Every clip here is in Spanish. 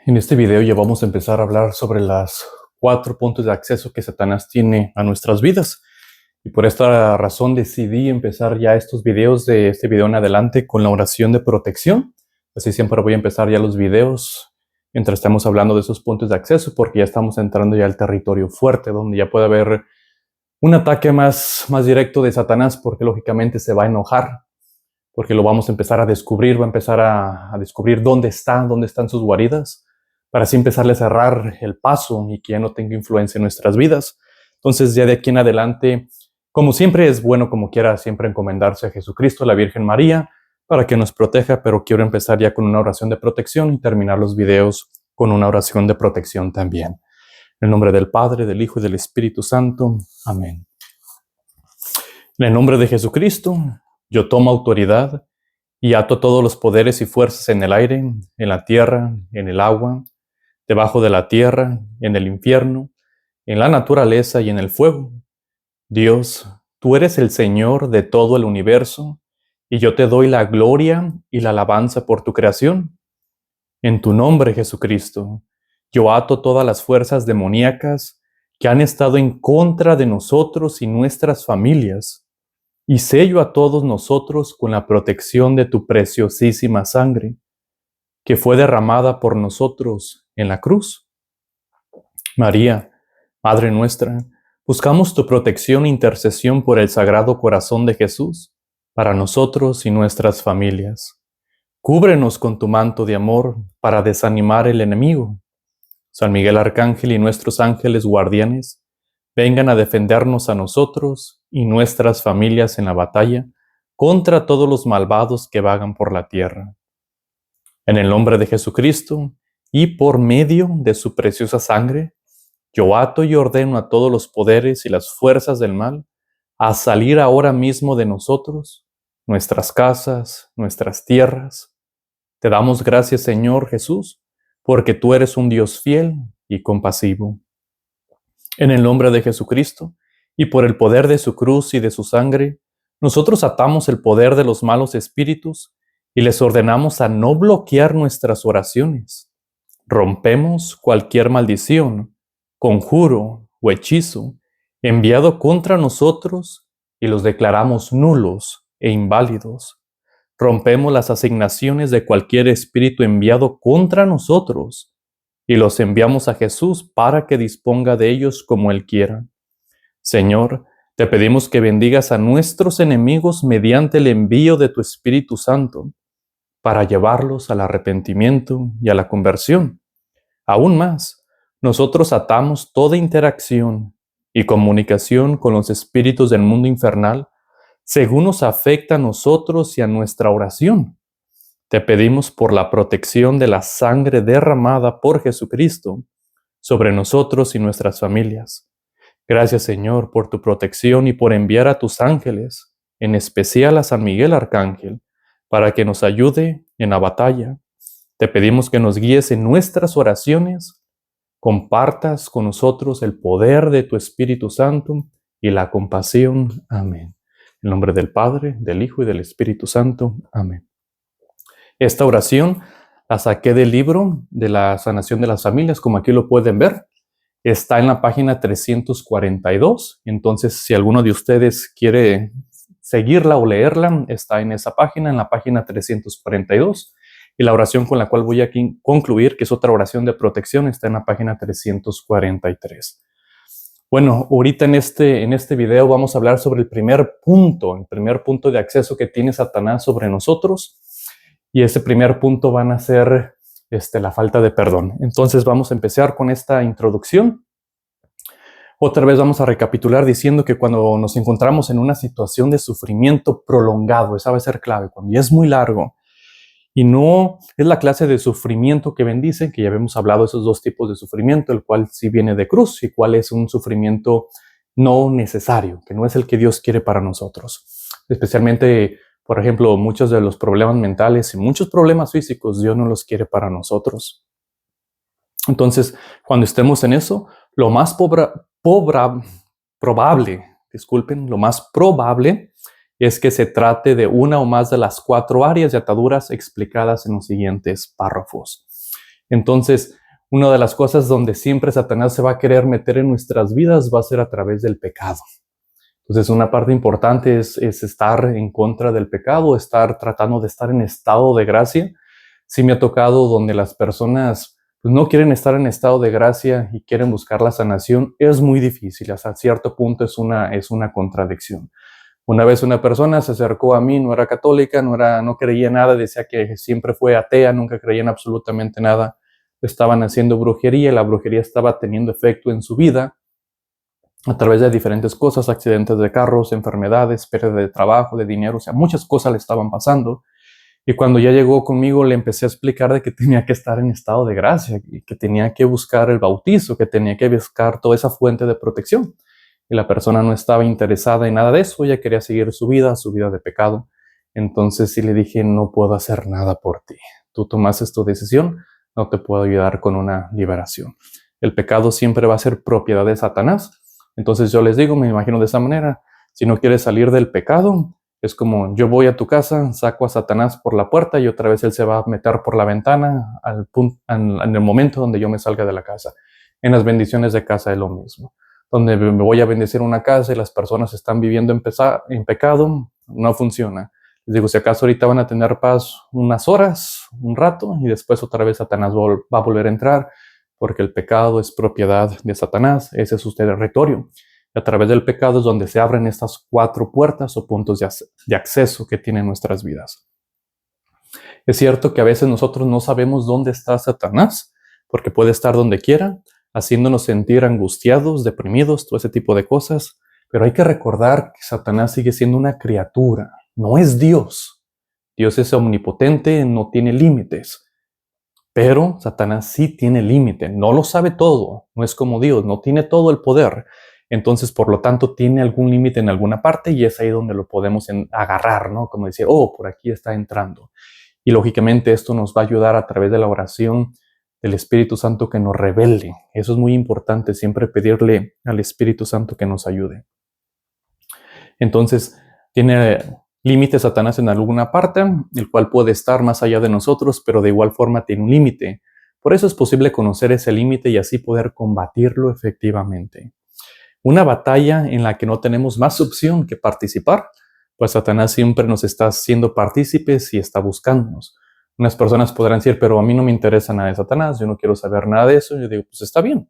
En este video ya vamos a empezar a hablar sobre las 4 puntos de acceso que Satanás tiene a nuestras vidas. Y por esta razón decidí empezar ya estos videos de este video en adelante con la oración de protección. Así siempre voy a empezar ya los videos mientras estamos hablando de esos puntos de acceso, porque ya estamos entrando ya al territorio fuerte, donde ya puede haber un ataque más directo de Satanás, porque lógicamente se va a enojar, porque lo vamos a empezar a descubrir, va a empezar a descubrir dónde están sus guaridas, para así empezarle a cerrar el paso y que ya no tenga influencia en nuestras vidas. Entonces, ya de aquí en adelante, como siempre, es bueno, como quiera, siempre encomendarse a Jesucristo, a la Virgen María, para que nos proteja, pero quiero empezar ya con una oración de protección y terminar los videos con una oración de protección también. En el nombre del Padre, del Hijo y del Espíritu Santo. Amén. En el nombre de Jesucristo, yo tomo autoridad y ato todos los poderes y fuerzas en el aire, en la tierra, en el agua, debajo de la tierra, en el infierno, en la naturaleza y en el fuego. Dios, tú eres el Señor de todo el universo, y yo te doy la gloria y la alabanza por tu creación. En tu nombre, Jesucristo, yo ato todas las fuerzas demoníacas que han estado en contra de nosotros y nuestras familias, y sello a todos nosotros con la protección de tu preciosísima sangre, que fue derramada por nosotros en la cruz. María, Madre nuestra, buscamos tu protección e intercesión por el Sagrado Corazón de Jesús, para nosotros y nuestras familias. Cúbrenos con tu manto de amor para desanimar el enemigo. San Miguel Arcángel y nuestros ángeles guardianes, vengan a defendernos a nosotros y nuestras familias en la batalla contra todos los malvados que vagan por la tierra. En el nombre de Jesucristo y por medio de su preciosa sangre, yo ato y ordeno a todos los poderes y las fuerzas del mal a salir ahora mismo de nosotros, nuestras casas, nuestras tierras. Te damos gracias, Señor Jesús, porque tú eres un Dios fiel y compasivo. En el nombre de Jesucristo y por el poder de su cruz y de su sangre, nosotros atamos el poder de los malos espíritus y les ordenamos a no bloquear nuestras oraciones. Rompemos cualquier maldición, conjuro o hechizo enviado contra nosotros y los declaramos nulos e inválidos. Rompemos las asignaciones de cualquier espíritu enviado contra nosotros y los enviamos a Jesús para que disponga de ellos como Él quiera. Señor, te pedimos que bendigas a nuestros enemigos mediante el envío de tu Espíritu Santo, para llevarlos al arrepentimiento y a la conversión. Aún más, nosotros atamos toda interacción y comunicación con los espíritus del mundo infernal según nos afecta a nosotros y a nuestra oración. Te pedimos por la protección de la sangre derramada por Jesucristo sobre nosotros y nuestras familias. Gracias, Señor, por tu protección y por enviar a tus ángeles, en especial a San Miguel Arcángel, para que nos ayude en la batalla. Te pedimos que nos guíes en nuestras oraciones, compartas con nosotros el poder de tu Espíritu Santo y la compasión. Amén. En nombre del Padre, del Hijo y del Espíritu Santo. Amén. Esta oración la saqué del libro de la sanación de las familias, como aquí lo pueden ver. Está en la página 342. Entonces, si alguno de ustedes quiere seguirla o leerla, está en esa página, en la página 342. Y la oración con la cual voy a concluir, que es otra oración de protección, está en la página 343. Bueno, ahorita en este video vamos a hablar sobre el primer punto de acceso que tiene Satanás sobre nosotros. Y ese primer punto van a ser la falta de perdón. Entonces vamos a empezar con esta introducción. Otra vez vamos a recapitular diciendo que cuando nos encontramos en una situación de sufrimiento prolongado, esa va a ser clave, cuando ya es muy largo, y no es la clase de sufrimiento que bendice, que ya habíamos hablado de esos dos tipos de sufrimiento, el cual sí viene de cruz y cuál es un sufrimiento no necesario, que no es el que Dios quiere para nosotros. Especialmente, por ejemplo, muchos de los problemas mentales y muchos problemas físicos, Dios no los quiere para nosotros. Entonces, cuando estemos en eso, lo más probable es que se trate de una o más de las 4 áreas de ataduras explicadas en los siguientes párrafos. Entonces, una de las cosas donde siempre Satanás se va a querer meter en nuestras vidas va a ser a través del pecado. Entonces, una parte importante es estar en contra del pecado, estar tratando de estar en estado de gracia. Sí me ha tocado donde las personas pues, no quieren estar en estado de gracia y quieren buscar la sanación. Es muy difícil, hasta cierto punto es una contradicción. Una vez una persona se acercó a mí, no era católica, no creía nada, decía que siempre fue atea, nunca creía en absolutamente nada. Estaban haciendo brujería y la brujería estaba teniendo efecto en su vida a través de diferentes cosas, accidentes de carros, enfermedades, pérdida de trabajo, de dinero, o sea, muchas cosas le estaban pasando. Y cuando ya llegó conmigo, le empecé a explicar de que tenía que estar en estado de gracia, y que tenía que buscar el bautizo, que tenía que buscar toda esa fuente de protección. Y la persona no estaba interesada en nada de eso, ella quería seguir su vida de pecado. Entonces sí le dije, no puedo hacer nada por ti. Tú tomaste tu decisión, no te puedo ayudar con una liberación. El pecado siempre va a ser propiedad de Satanás. Entonces yo les digo, me imagino de esa manera, si no quieres salir del pecado, es como yo voy a tu casa, saco a Satanás por la puerta y otra vez él se va a meter por la ventana en el momento donde yo me salga de la casa. En las bendiciones de casa es lo mismo. Donde me voy a bendecir una casa y las personas están viviendo en pecado, no funciona. Les digo, si acaso ahorita van a tener paz unas horas, un rato, y después otra vez Satanás va a volver a entrar, porque el pecado es propiedad de Satanás, ese es su territorio. A través del pecado es donde se abren estas 4 puertas o puntos de acceso que tienen nuestras vidas. Es cierto que a veces nosotros no sabemos dónde está Satanás, porque puede estar donde quiera, haciéndonos sentir angustiados, deprimidos, todo ese tipo de cosas. Pero hay que recordar que Satanás sigue siendo una criatura, no es Dios. Dios es omnipotente, no tiene límites. Pero Satanás sí tiene límite, no lo sabe todo, no es como Dios, no tiene todo el poder. Entonces, por lo tanto, tiene algún límite en alguna parte y es ahí donde lo podemos agarrar, ¿no? Como decir, oh, por aquí está entrando. Y lógicamente esto nos va a ayudar a través de la oración del Espíritu Santo que nos revele. Eso es muy importante, siempre pedirle al Espíritu Santo que nos ayude. Entonces, tiene límite Satanás en alguna parte, el cual puede estar más allá de nosotros, pero de igual forma tiene un límite. Por eso es posible conocer ese límite y así poder combatirlo efectivamente. Una batalla en la que no tenemos más opción que participar, pues Satanás siempre nos está haciendo partícipes y está buscándonos. Unas personas podrán decir, pero a mí no me interesa nada de Satanás, yo no quiero saber nada de eso. Yo digo, pues está bien.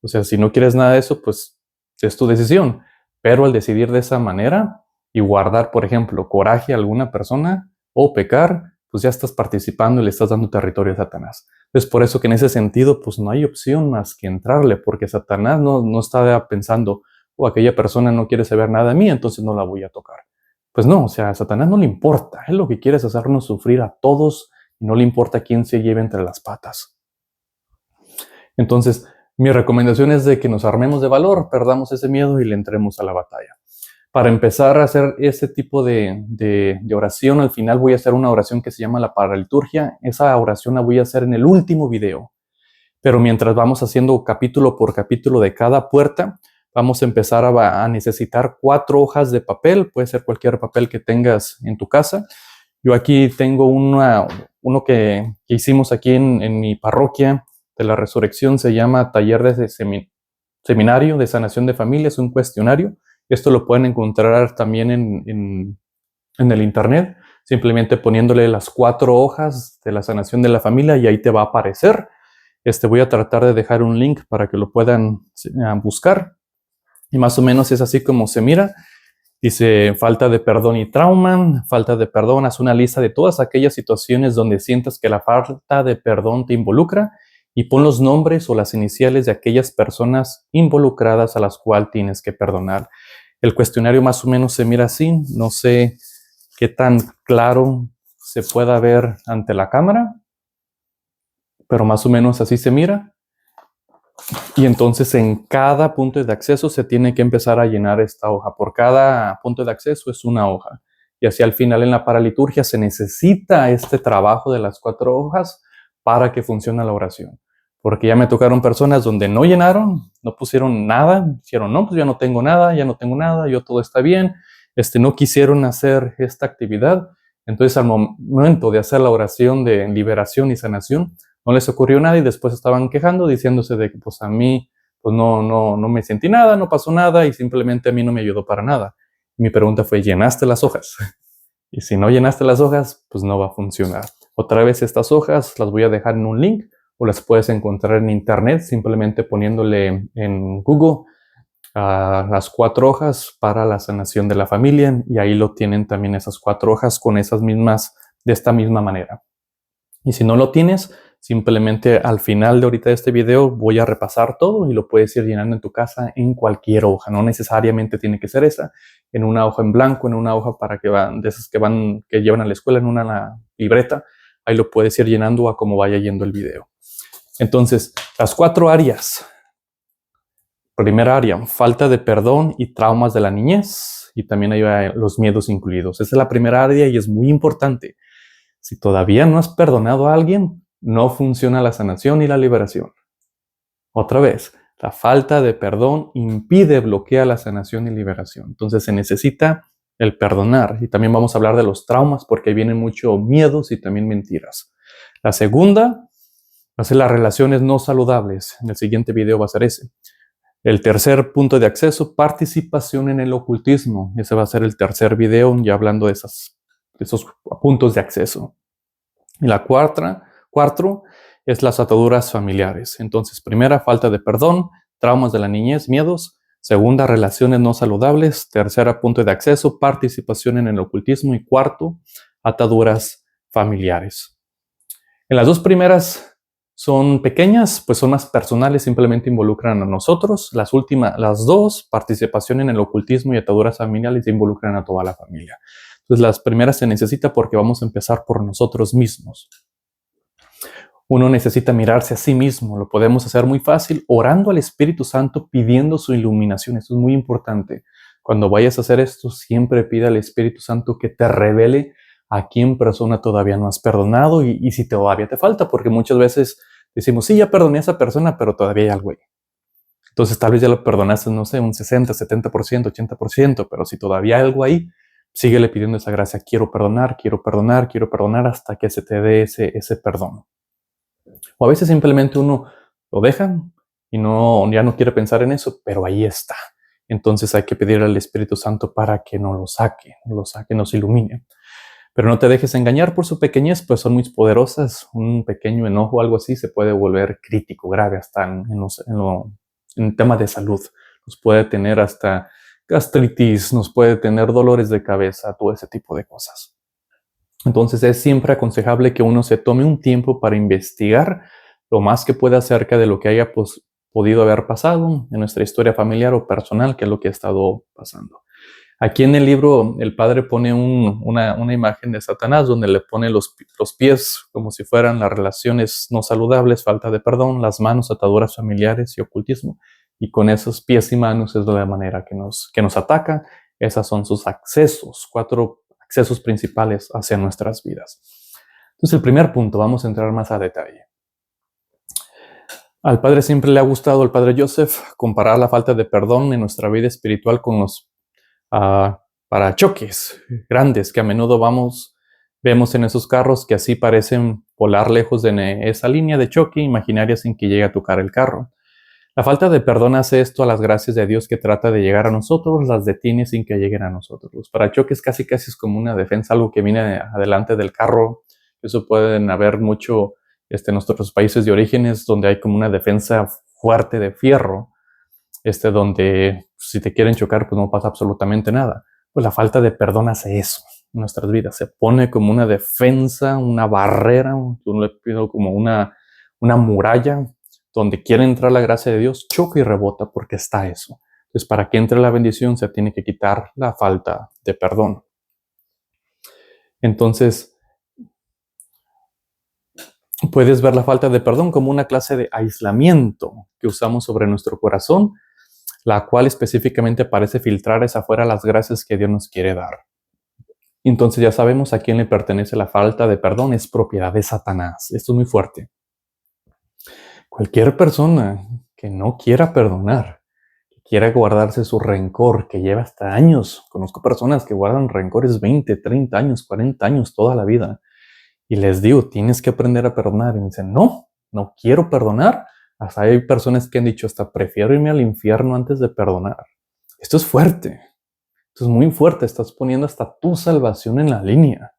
O sea, si no quieres nada de eso, pues es tu decisión. Pero al decidir de esa manera y guardar, por ejemplo, coraje a alguna persona o pecar, pues ya estás participando y le estás dando territorio a Satanás. Es por eso que en ese sentido, pues no hay opción más que entrarle, porque Satanás no está pensando, oh, aquella persona no quiere saber nada de mí, entonces no la voy a tocar. Pues no, o sea, a Satanás no le importa. Él lo que quiere es hacernos sufrir a todos y no le importa quién se lleve entre las patas. Entonces, mi recomendación es de que nos armemos de valor, perdamos ese miedo y le entremos a la batalla. Para empezar a hacer este tipo de oración, al final voy a hacer una oración que se llama la paraliturgia. Esa oración la voy a hacer en el último video. Pero mientras vamos haciendo capítulo por capítulo de cada puerta, vamos a empezar a necesitar 4 hojas de papel. Puede ser cualquier papel que tengas en tu casa. Yo aquí tengo uno que hicimos aquí en mi parroquia de la Resurrección. Se llama Taller de Seminario de Sanación de Familia. Es un cuestionario. Esto lo pueden encontrar también en el internet, simplemente poniéndole las 4 hojas de la sanación de la familia y ahí te va a aparecer. Voy a tratar de dejar un link para que lo puedan buscar. Y más o menos es así como se mira. Dice, falta de perdón y trauma, falta de perdón, haz una lista de todas aquellas situaciones donde sientas que la falta de perdón te involucra y pon los nombres o las iniciales de aquellas personas involucradas a las cuales tienes que perdonar. El cuestionario más o menos se mira así, no sé qué tan claro se pueda ver ante la cámara, pero más o menos así se mira. Y entonces en cada punto de acceso se tiene que empezar a llenar esta hoja. Por cada punto de acceso es una hoja. Y así al final en la paraliturgia se necesita este trabajo de las 4 hojas para que funcione la oración. Porque ya me tocaron personas donde no llenaron, no pusieron nada, dijeron, no, pues ya no tengo nada, yo todo está bien. No quisieron hacer esta actividad. Entonces al momento de hacer la oración de liberación y sanación, no les ocurrió nada y después estaban quejando diciéndose de que pues a mí pues no me sentí nada, no pasó nada y simplemente a mí no me ayudó para nada. Mi pregunta fue, ¿llenaste las hojas? Y si no llenaste las hojas, pues no va a funcionar. Otra vez estas hojas las voy a dejar en un link o las puedes encontrar en internet simplemente poniéndole en Google las 4 hojas para la sanación de la familia y ahí lo tienen también esas 4 hojas con esas mismas, de esta misma manera. Y si no lo tienes, simplemente al final de ahorita de este video voy a repasar todo y lo puedes ir llenando en tu casa en cualquier hoja. No necesariamente tiene que ser esa, en una hoja en blanco, en una hoja para que van, de esas que llevan a la escuela, en una libreta. Ahí lo puedes ir llenando a como vaya yendo el video. Entonces, las 4 áreas. Primera área, falta de perdón y traumas de la niñez. Y también hay los miedos incluidos. Esa es la primera área y es muy importante. Si todavía no has perdonado a alguien, no funciona la sanación y la liberación. Otra vez, la falta de perdón impide, bloquea la sanación y liberación. Entonces se necesita el perdonar. Y también vamos a hablar de los traumas porque vienen muchos miedos y también mentiras. La segunda va a ser las relaciones no saludables. En el siguiente video va a ser ese. El tercer punto de acceso, participación en el ocultismo. Ese va a ser el tercer video ya hablando de esos puntos de acceso. Y la cuatro es las ataduras familiares. Entonces, primera, falta de perdón, traumas de la niñez, miedos. Segunda, relaciones no saludables. Tercera, punto de acceso, participación en el ocultismo. Y cuarto, ataduras familiares. En las 2 primeras son pequeñas, pues son más personales, simplemente involucran a nosotros. Las 2, participación en el ocultismo y ataduras familiares, involucran a toda la familia. Entonces las primeras se necesita porque vamos a empezar por nosotros mismos. Uno necesita mirarse a sí mismo. Lo podemos hacer muy fácil orando al Espíritu Santo, pidiendo su iluminación. Esto es muy importante. Cuando vayas a hacer esto, siempre pida al Espíritu Santo que te revele a quién persona todavía no has perdonado y si todavía te falta, porque muchas veces decimos, sí, ya perdoné a esa persona, pero todavía hay algo ahí. Entonces tal vez ya lo perdonaste, no sé, un 60, 70%, 80%, pero si todavía hay algo ahí, síguele pidiendo esa gracia. Quiero perdonar hasta que se te dé ese perdón. O a veces simplemente uno lo deja y ya no quiere pensar en eso, pero ahí está. Entonces hay que pedir al Espíritu Santo para que nos lo saque, nos ilumine. Pero no te dejes engañar por su pequeñez, pues son muy poderosas. Un pequeño enojo o algo así se puede volver crítico, grave, hasta en temas de salud. Nos puede tener hasta gastritis, nos puede tener dolores de cabeza, todo ese tipo de cosas. Entonces es siempre aconsejable que uno se tome un tiempo para investigar lo más que pueda acerca de lo que haya podido haber pasado en nuestra historia familiar o personal, que es lo que ha estado pasando. Aquí en el libro el padre pone una imagen de Satanás donde le pone los pies como si fueran las relaciones no saludables, falta de perdón, las manos, ataduras familiares y ocultismo. Y con esos pies y manos es de la manera que nos ataca. Esas son sus accesos, 4 accesos principales hacia nuestras vidas. Entonces el primer punto, vamos a entrar más a detalle. Al padre siempre le ha gustado, al padre Joseph, comparar la falta de perdón en nuestra vida espiritual con los parachoques grandes que a menudo vemos en esos carros que así parecen volar lejos de esa línea de choque imaginaria sin que llegue a tocar el carro. La falta de perdón hace esto a las gracias de Dios que trata de llegar a nosotros, las detiene sin que lleguen a nosotros. Los parachoques casi es como una defensa, algo que viene adelante del carro. Eso pueden haber mucho en nuestros países de orígenes donde hay como una defensa fuerte de fierro, donde si te quieren chocar pues no pasa absolutamente nada. Pues la falta de perdón hace eso en nuestras vidas. Se pone como una defensa, una barrera, yo le pido como una muralla donde quiere entrar la gracia de Dios, choca y rebota porque está eso. Entonces, para que entre la bendición se tiene que quitar la falta de perdón. Entonces, puedes ver la falta de perdón como una clase de aislamiento que usamos sobre nuestro corazón, la cual específicamente parece filtrar hacia afuera las gracias que Dios nos quiere dar. Entonces ya sabemos a quién le pertenece la falta de perdón, es propiedad de Satanás. Esto es muy fuerte. Cualquier persona que no quiera perdonar, que quiera guardarse su rencor, que lleva hasta años, conozco personas que guardan rencores 20, 30 años, 40 años, toda la vida, y les digo, tienes que aprender a perdonar, y me dicen, no, no quiero perdonar. Hasta hay personas que han dicho, hasta prefiero irme al infierno antes de perdonar. Esto es fuerte. Esto es muy fuerte. Estás poniendo hasta tu salvación en la línea.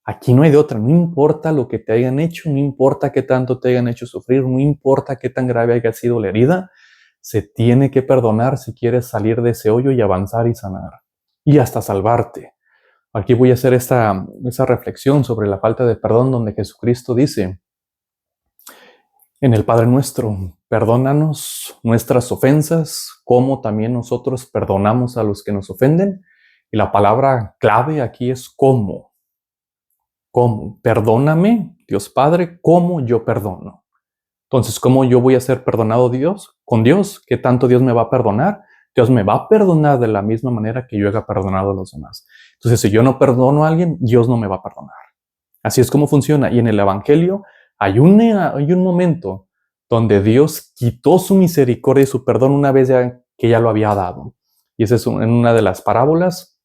Aquí no hay de otra. No importa lo que te hayan hecho, no importa qué tanto te hayan hecho sufrir, no importa qué tan grave haya sido la herida, se tiene que perdonar si quieres salir de ese hoyo y avanzar y sanar. Y hasta salvarte. Aquí voy a hacer esa reflexión sobre la falta de perdón, donde Jesucristo dice en el Padre Nuestro, perdónanos nuestras ofensas, como también nosotros perdonamos a los que nos ofenden. Y la palabra clave aquí es cómo. ¿Cómo? Perdóname, Dios Padre, como yo perdono. Entonces, ¿cómo yo voy a ser perdonado con Dios? ¿Qué tanto Dios me va a perdonar? Dios me va a perdonar de la misma manera que yo haya perdonado a los demás. Entonces, si yo no perdono a alguien, Dios no me va a perdonar. Así es como funciona. Y en el Evangelio hay un momento donde Dios quitó su misericordia y su perdón una vez que ya lo había dado. Y esa es en una de las parábolas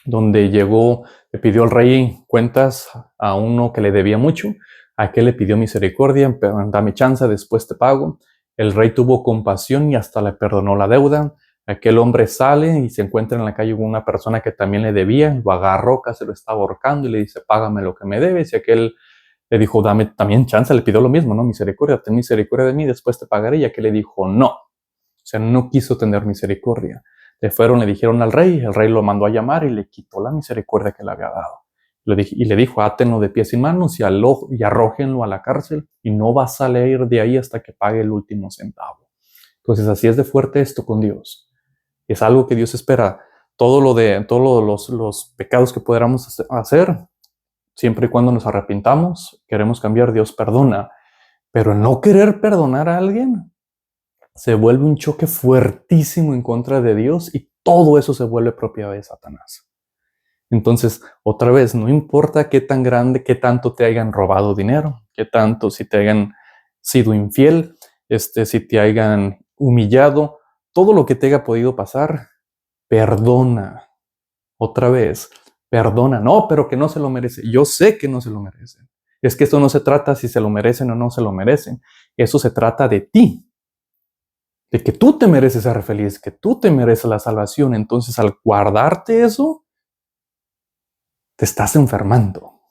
donde llegó, le pidió al rey cuentas a uno que le debía mucho. A aquel le pidió misericordia, dame chance, después te pago. El rey tuvo compasión y hasta le perdonó la deuda. Aquel hombre sale y se encuentra en la calle con una persona que también le debía, lo agarró, casi lo estaba ahorcando y le dice, págame lo que me debes. Y aquel le dijo, dame también chance, le pidió lo mismo, ¿no? Misericordia, ten misericordia de mí, después te pagaré. Y aquel le dijo, no. O sea, no quiso tener misericordia. Le dijeron al rey, el rey lo mandó a llamar y le quitó la misericordia que le había dado. Y le dijo, átenlo de pies y manos y arrójenlo a la cárcel y no va a salir de ahí hasta que pague el último centavo. Entonces, así es de fuerte esto con Dios. Es algo que Dios espera. Todos los pecados que podamos hacer, siempre y cuando nos arrepintamos, queremos cambiar, Dios perdona. Pero no querer perdonar a alguien se vuelve un choque fuertísimo en contra de Dios y todo eso se vuelve propiedad de Satanás. Entonces, otra vez, no importa qué tan grande, qué tanto te hayan robado dinero, qué tanto, si te hayan sido infiel, si te hayan humillado, todo lo que te haya podido pasar, perdona. Otra vez, perdona. No, pero que no se lo merece. Yo sé que no se lo merecen. Es que esto no se trata si se lo merecen o no se lo merecen. Eso se trata de ti. De que tú te mereces ser feliz, que tú te mereces la salvación. Entonces, al guardarte eso, te estás enfermando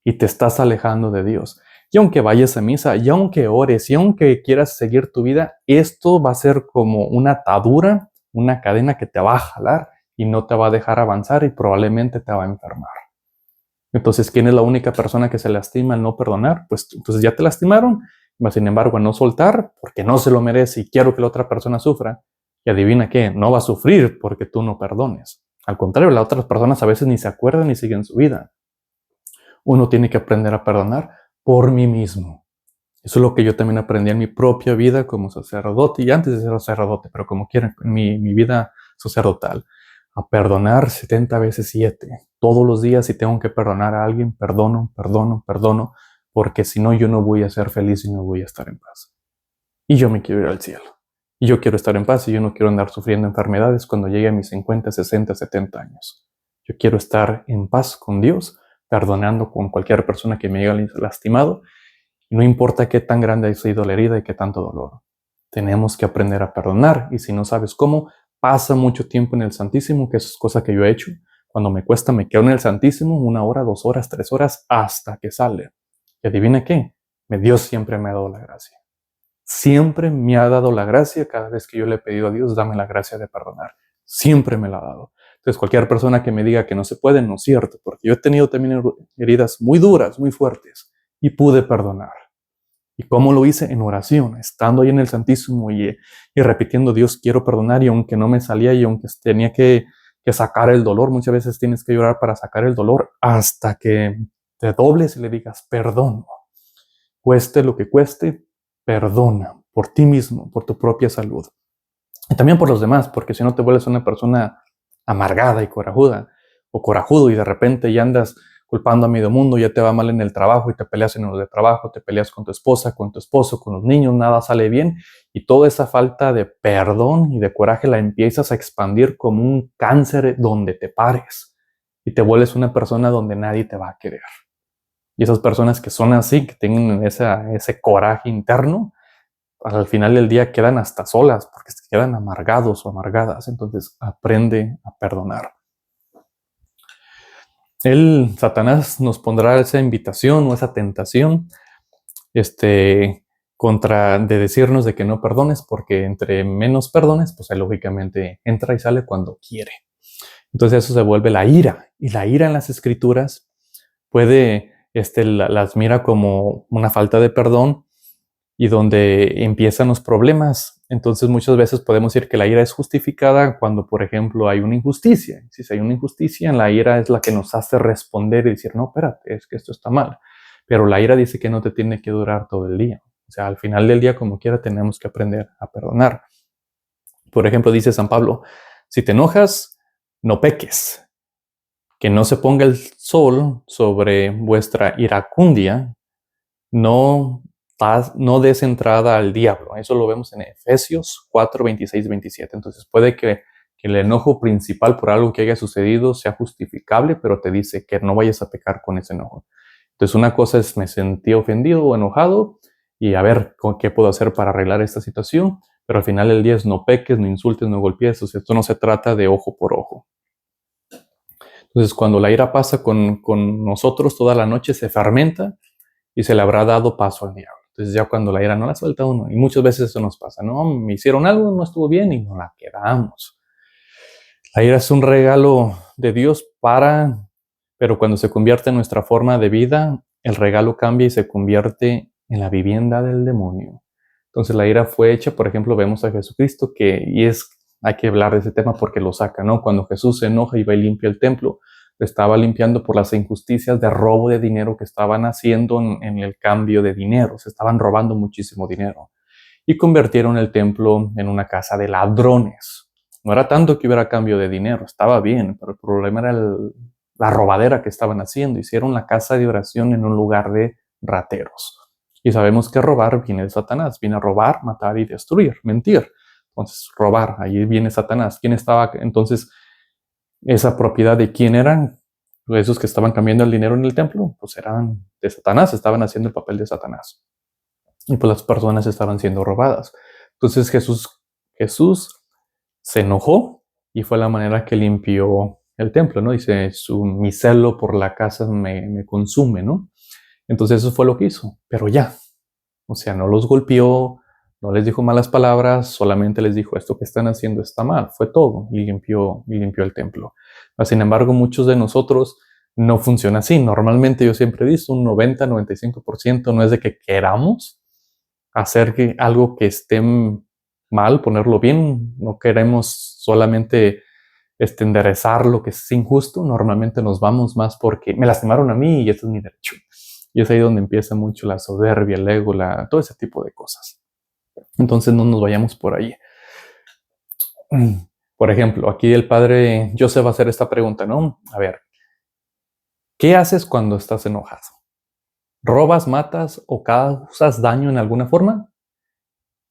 y te estás alejando de Dios. Y aunque vayas a misa, y aunque ores, y aunque quieras seguir tu vida, esto va a ser como una atadura, una cadena que te va a jalar y no te va a dejar avanzar y probablemente te va a enfermar. Entonces, ¿quién es la única persona que se lastima al no perdonar? Pues entonces ya te lastimaron, mas sin embargo, al no soltar, porque no se lo merece y quiero que la otra persona sufra, y adivina qué, no va a sufrir porque tú no perdones. Al contrario, las otras personas a veces ni se acuerdan ni siguen su vida. Uno tiene que aprender a perdonar por mí mismo. Eso es lo que yo también aprendí en mi propia vida como sacerdote y antes de ser sacerdote, pero como quieran, en mi vida sacerdotal. A perdonar 70 veces 7. Todos los días, si tengo que perdonar a alguien, perdono, porque si no, yo no voy a ser feliz y no voy a estar en paz. Y yo me quiero ir al cielo. Y yo quiero estar en paz y yo no quiero andar sufriendo enfermedades cuando llegue a mis 50, 60, 70 años. Yo quiero estar en paz con Dios, perdonando con cualquier persona que me haya lastimado. Y no importa qué tan grande haya sido la herida y qué tanto dolor. Tenemos que aprender a perdonar. Y si no sabes cómo, pasa mucho tiempo en el Santísimo, que es cosa que yo he hecho. Cuando me cuesta, me quedo en el Santísimo 1 hora, 2 horas, 3 horas, hasta que sale. Y adivina qué, Dios siempre me ha dado la gracia. Siempre me ha dado la gracia cada vez que yo le he pedido a Dios, dame la gracia de perdonar. Siempre me la ha dado. Entonces, cualquier persona que me diga que no se puede, no es cierto, porque yo he tenido también heridas muy duras, muy fuertes, y pude perdonar. ¿Y cómo lo hice? En oración, estando ahí en el Santísimo y repitiendo, Dios, quiero perdonar, y aunque no me salía y aunque tenía que sacar el dolor, muchas veces tienes que llorar para sacar el dolor hasta que te dobles y le digas, perdono. Cueste lo que cueste, perdona por ti mismo, por tu propia salud. Y también por los demás, porque si no te vuelves una persona amargada y corajuda, o corajudo, y de repente ya andas culpando a medio mundo, ya te va mal en el trabajo y te peleas en el trabajo, te peleas con tu esposa, con tu esposo, con los niños, nada sale bien, y toda esa falta de perdón y de coraje la empiezas a expandir como un cáncer donde te pares, y te vuelves una persona donde nadie te va a querer. Y esas personas que son así, que tienen ese coraje interno, al final del día quedan hasta solas porque se quedan amargados o amargadas. Entonces aprende a perdonar. Satanás nos pondrá esa invitación o esa tentación, de decirnos de que no perdones, porque entre menos perdones, pues él lógicamente entra y sale cuando quiere. Entonces eso se vuelve la ira. Y la ira en las escrituras puede, las mira como una falta de perdón y donde empiezan los problemas. Entonces muchas veces podemos decir que la ira es justificada cuando, por ejemplo, hay una injusticia. Si hay una injusticia, la ira es la que nos hace responder y decir, no, espérate, es que esto está mal. Pero la ira dice que no te tiene que durar todo el día. O sea, al final del día, como quiera, tenemos que aprender a perdonar. Por ejemplo, dice San Pablo, si te enojas, no peques. Que no se ponga el sol sobre vuestra iracundia, no des entrada al diablo. Eso lo vemos en Efesios 4, 26, 27. Entonces puede que el enojo principal por algo que haya sucedido sea justificable, pero te dice que no vayas a pecar con ese enojo. Entonces una cosa es me sentí ofendido o enojado y a ver qué puedo hacer para arreglar esta situación, pero al final del día es no peques, no insultes, no golpees. O sea, esto no se trata de ojo por ojo. Entonces cuando la ira pasa con nosotros toda la noche se fermenta y se le habrá dado paso al diablo. Entonces ya cuando la ira no la suelta uno, y muchas veces eso nos pasa, ¿no? Me hicieron algo, no estuvo bien y nos la quedamos. La ira es un regalo de Dios pero cuando se convierte en nuestra forma de vida, el regalo cambia y se convierte en la vivienda del demonio. Entonces la ira fue hecha, por ejemplo, vemos a Jesucristo hay que hablar de ese tema porque lo saca, ¿no? Cuando Jesús se enoja y va y limpia el templo, lo estaba limpiando por las injusticias de robo de dinero que estaban haciendo en el cambio de dinero. Se estaban robando muchísimo dinero. Y convirtieron el templo en una casa de ladrones. No era tanto que hubiera cambio de dinero, estaba bien, pero el problema era la robadera que estaban haciendo. Hicieron la casa de oración en un lugar de rateros. Y sabemos que robar viene de Satanás. Viene a robar, matar y destruir, mentir. Entonces, robar, ahí viene Satanás. ¿Quién estaba? Entonces, esa propiedad de quién eran, esos que estaban cambiando el dinero en el templo, pues eran de Satanás, estaban haciendo el papel de Satanás. Y pues las personas estaban siendo robadas. Entonces Jesús se enojó y fue la manera que limpió el templo, ¿no? Dice, mi celo por la casa me consume, ¿no? Entonces eso fue lo que hizo, pero ya, o sea, no los golpeó, no les dijo malas palabras, solamente les dijo, esto que están haciendo está mal, fue todo, y limpió el templo. Sin embargo, muchos de nosotros no funciona así. Normalmente yo siempre he visto un 90-95% no es de que queramos hacer algo que esté mal, ponerlo bien, no queremos solamente enderezar lo que es injusto, normalmente nos vamos más porque me lastimaron a mí y este es mi derecho. Y es ahí donde empieza mucho la soberbia, el ego, todo ese tipo de cosas. Entonces no nos vayamos por ahí. Por ejemplo, aquí el padre Joseph va a hacer esta pregunta, ¿no? A ver, ¿qué haces cuando estás enojado? ¿Robas, matas o causas daño en alguna forma?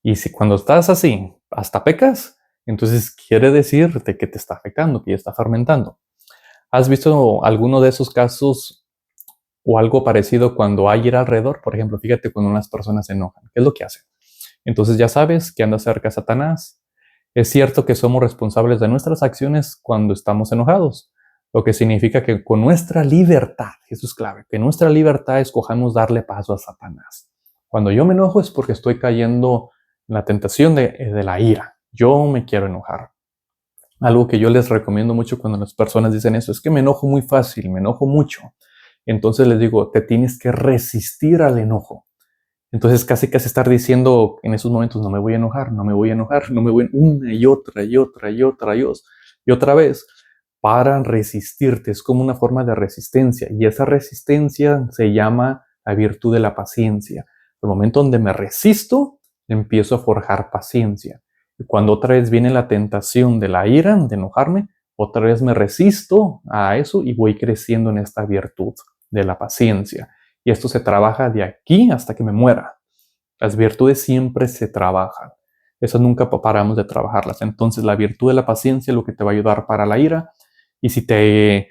Y si cuando estás así, hasta pecas, entonces quiere decir de que te está afectando, que ya está fermentando. ¿Has visto alguno de esos casos o algo parecido cuando hay ira alrededor? Por ejemplo, fíjate cuando unas personas se enojan. ¿Qué es lo que hacen? Entonces ya sabes que anda cerca Satanás. Es cierto que somos responsables de nuestras acciones cuando estamos enojados, lo que significa que con nuestra libertad, eso es clave, que nuestra libertad escojamos darle paso a Satanás. Cuando yo me enojo es porque estoy cayendo en la tentación de la ira. Yo me quiero enojar. Algo que yo les recomiendo mucho cuando las personas dicen eso es que me enojo muy fácil, me enojo mucho. Entonces les digo, te tienes que resistir al enojo. Entonces casi estar diciendo en esos momentos, no me voy a enojar, no me voy a enojar, no me voy a una y otra y otra y otra y otra vez para resistirte. Es como una forma de resistencia y esa resistencia se llama la virtud de la paciencia. El momento donde me resisto, empiezo a forjar paciencia. Y cuando otra vez viene la tentación de la ira, de enojarme, otra vez me resisto a eso y voy creciendo en esta virtud de la paciencia. Y esto se trabaja de aquí hasta que me muera. Las virtudes siempre se trabajan. Esas nunca paramos de trabajarlas. Entonces la virtud de la paciencia es lo que te va a ayudar para la ira. Y si te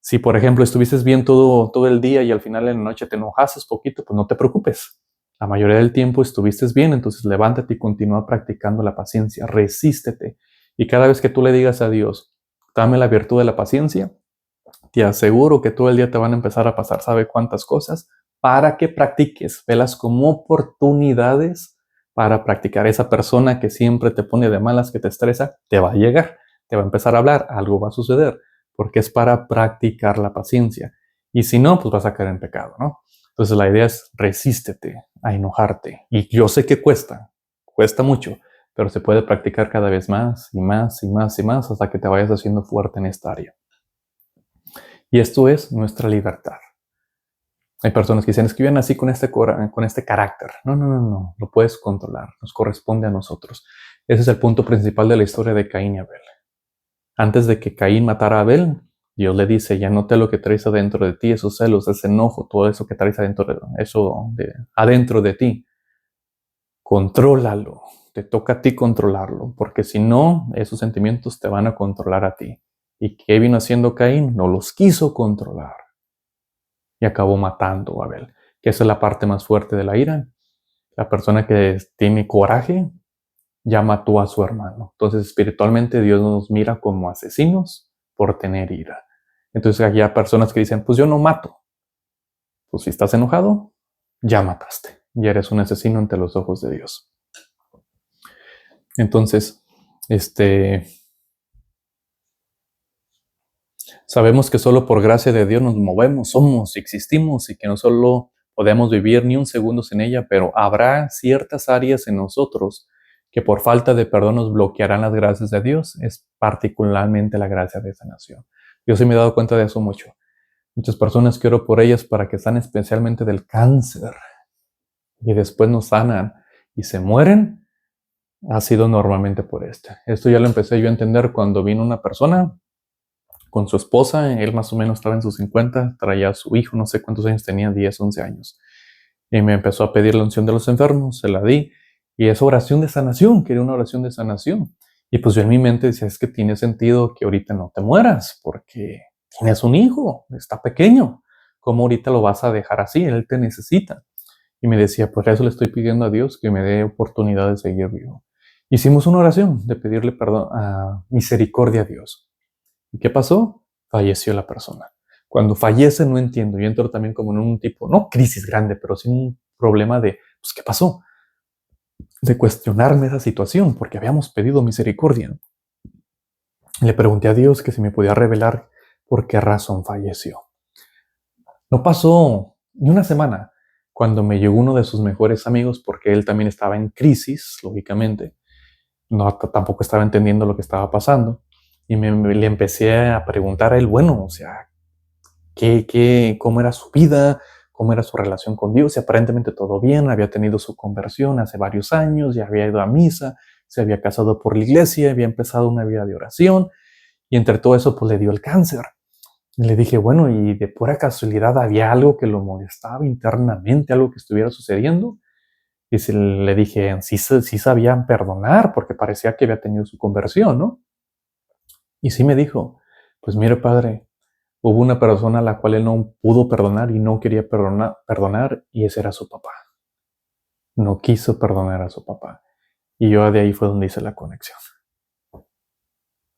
Si, por ejemplo, estuviste bien todo el día y al final en la noche te enojaste poquito, pues no te preocupes. La mayoría del tiempo estuviste bien, entonces levántate y continúa practicando la paciencia. Resístete. Y cada vez que tú le digas a Dios, dame la virtud de la paciencia, te aseguro que todo el día te van a empezar a pasar, ¿sabe cuántas cosas? Para que practiques, velas como oportunidades para practicar. Esa persona que siempre te pone de malas, que te estresa, te va a llegar, te va a empezar a hablar, algo va a suceder, porque es para practicar la paciencia. Y si no, pues vas a caer en pecado, ¿no? Entonces la idea es resístete a enojarte. Y yo sé que cuesta mucho, pero se puede practicar cada vez más y más y más y más hasta que te vayas haciendo fuerte en esta área. Y esto es nuestra libertad. Hay personas que dicen, es que yo nací con este carácter. No, lo puedes controlar, nos corresponde a nosotros. Ese es el punto principal de la historia de Caín y Abel. Antes de que Caín matara a Abel, Dios le dice, ya noté lo que traes adentro de ti, esos celos, ese enojo, todo eso que traes adentro de ti. Contrólalo, te toca a ti controlarlo, porque si no, esos sentimientos te van a controlar a ti. ¿Y qué vino haciendo Caín? No los quiso controlar. Y acabó matando a Abel, que esa es la parte más fuerte de la ira. La persona que tiene coraje ya mató a su hermano. Entonces, espiritualmente, Dios nos mira como asesinos por tener ira. Entonces, hay personas que dicen, pues yo no mato. Pues si estás enojado, ya mataste. Ya eres un asesino ante los ojos de Dios. Entonces, sabemos que solo por gracia de Dios nos movemos, somos, existimos y que no solo podemos vivir ni un segundo sin ella, pero habrá ciertas áreas en nosotros que por falta de perdón nos bloquearán las gracias de Dios, es particularmente la gracia de sanación. Yo sí me he dado cuenta de eso mucho. Muchas personas que oro por ellas para que sanen especialmente del cáncer y después no sanan y se mueren, ha sido normalmente por esto. Esto ya lo empecé yo a entender cuando vino una persona con su esposa, él más o menos estaba en sus 50, traía a su hijo, no sé cuántos años tenía, 10, 11 años. Y me empezó a pedir la unción de los enfermos, se la di. Y es oración de sanación, quería una oración de sanación. Y pues yo en mi mente decía, es que tiene sentido que ahorita no te mueras, porque tienes un hijo, está pequeño. ¿Cómo ahorita lo vas a dejar así? Él te necesita. Y me decía, pues eso le estoy pidiendo a Dios que me dé oportunidad de seguir vivo. Hicimos una oración de pedirle perdón, misericordia a Dios. ¿Y qué pasó? Falleció la persona. Cuando fallece no entiendo, yo entro también como en un tipo, no crisis grande, pero sí un problema de, pues, ¿qué pasó? De cuestionarme esa situación, porque habíamos pedido misericordia. Le pregunté a Dios que si me podía revelar por qué razón falleció. No pasó ni una semana cuando me llegó uno de sus mejores amigos, porque él también estaba en crisis, lógicamente. No, tampoco estaba entendiendo lo que estaba pasando. Y le empecé a preguntar a él, bueno, o sea, cómo era su vida, cómo era su relación con Dios, y aparentemente todo bien, había tenido su conversión hace varios años, ya había ido a misa, se había casado por la iglesia, había empezado una vida de oración, y entre todo eso pues le dio el cáncer. Y le dije, bueno, y de pura casualidad había algo que lo molestaba internamente, algo que estuviera sucediendo. Y le dije, sí sabían perdonar, porque parecía que había tenido su conversión, ¿no? Y sí me dijo, pues mire padre, hubo una persona a la cual él no pudo perdonar y no quería perdonar, y ese era su papá. No quiso perdonar a su papá. Y yo de ahí fue donde hice la conexión.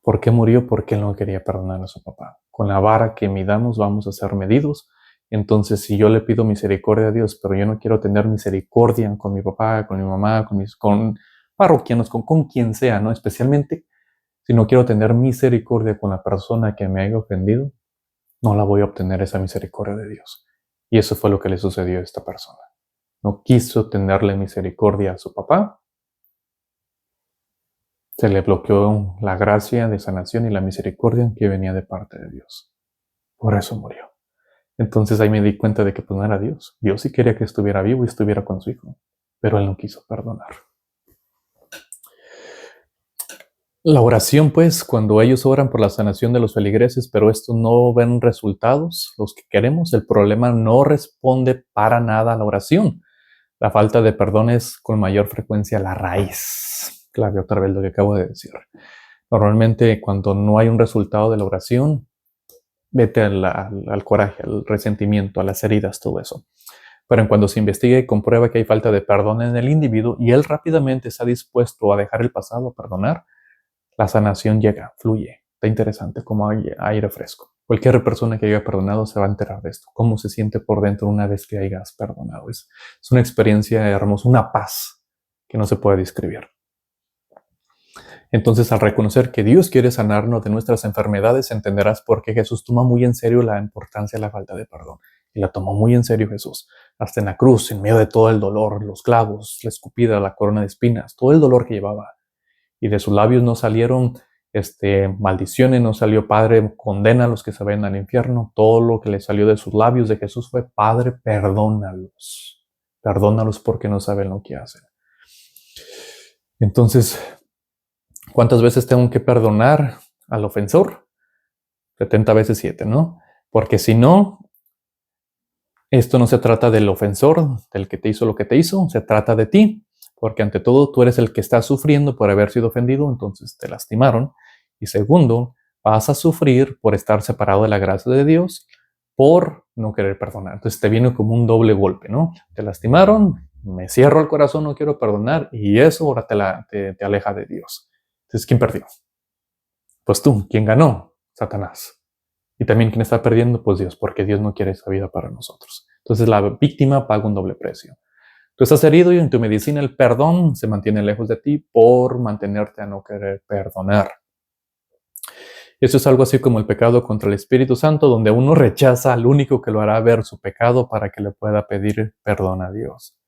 ¿Por qué murió? Porque él no quería perdonar a su papá. Con la vara que midamos vamos a ser medidos. Entonces, si yo le pido misericordia a Dios, pero yo no quiero tener misericordia con mi papá, con mi mamá, con parroquianos, con quien sea, ¿no? Especialmente si no quiero tener misericordia con la persona que me haya ofendido, no la voy a obtener esa misericordia de Dios. Y eso fue lo que le sucedió a esta persona. No quiso tenerle misericordia a su papá. Se le bloqueó la gracia de sanación y la misericordia que venía de parte de Dios. Por eso murió. Entonces ahí me di cuenta de que pues no era Dios. Dios sí quería que estuviera vivo y estuviera con su hijo, pero él no quiso perdonar. La oración, pues, cuando ellos oran por la sanación de los feligreses, pero estos no ven resultados, los que queremos, el problema no responde para nada a la oración. La falta de perdón es con mayor frecuencia la raíz. Clave otra vez lo que acabo de decir. Normalmente cuando no hay un resultado de la oración, vete al coraje, al resentimiento, a las heridas, todo eso. Pero en cuando se investiga y comprueba que hay falta de perdón en el individuo y él rápidamente está dispuesto a dejar el pasado, a perdonar, la sanación llega, fluye. Está interesante, como aire fresco. Cualquier persona que haya perdonado se va a enterar de esto. Cómo se siente por dentro una vez que hayas perdonado. Es una experiencia hermosa, una paz que no se puede describir. Entonces, al reconocer que Dios quiere sanarnos de nuestras enfermedades, entenderás por qué Jesús toma muy en serio la importancia de la falta de perdón. Y la tomó muy en serio Jesús. Hasta en la cruz, en medio de todo el dolor, los clavos, la escupida, la corona de espinas, todo el dolor que llevaba. Y de sus labios no salieron maldiciones, no salió Padre, condena a los que se vayan al infierno. Todo lo que le salió de sus labios de Jesús fue Padre, perdónalos. Perdónalos porque no saben lo que hacen. Entonces, ¿cuántas veces tengo que perdonar al ofensor? 70 veces 7, ¿no? Porque si no, esto no se trata del ofensor, del que te hizo lo que te hizo, se trata de ti. Porque ante todo tú eres el que está sufriendo por haber sido ofendido, entonces te lastimaron. Y segundo, vas a sufrir por estar separado de la gracia de Dios, por no querer perdonar. Entonces te viene como un doble golpe, ¿no? Te lastimaron, me cierro el corazón, no quiero perdonar, y eso ahora te aleja de Dios. Entonces, ¿quién perdió? Pues tú. ¿Quién ganó? Satanás. Y también ¿quién está perdiendo? Pues Dios, porque Dios no quiere esa vida para nosotros. Entonces la víctima paga un doble precio. Tú estás herido y en tu medicina el perdón se mantiene lejos de ti por mantenerte a no querer perdonar. Eso es algo así como el pecado contra el Espíritu Santo, donde uno rechaza al único que lo hará ver su pecado para que le pueda pedir perdón a Dios.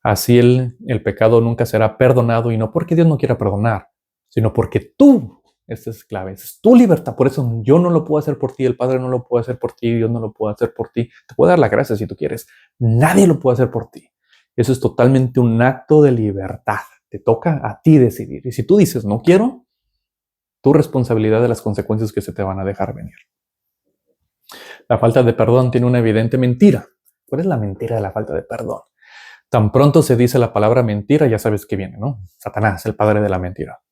Así el pecado nunca será perdonado, y no porque Dios no quiera perdonar, sino porque tú, esta es clave, es tu libertad. Por eso yo no lo puedo hacer por ti, el Padre no lo puede hacer por ti, Dios no lo puede hacer por ti. Te puedo dar la gracia si tú quieres. Nadie lo puede hacer por ti. Eso es totalmente un acto de libertad. Te toca a ti decidir. Y si tú dices no quiero, tu responsabilidad de las consecuencias que se te van a dejar venir. La falta de perdón tiene una evidente mentira. ¿Cuál es la mentira de la falta de perdón? Tan pronto se dice la palabra mentira, ya sabes que viene, ¿no? Satanás, el padre de la mentira.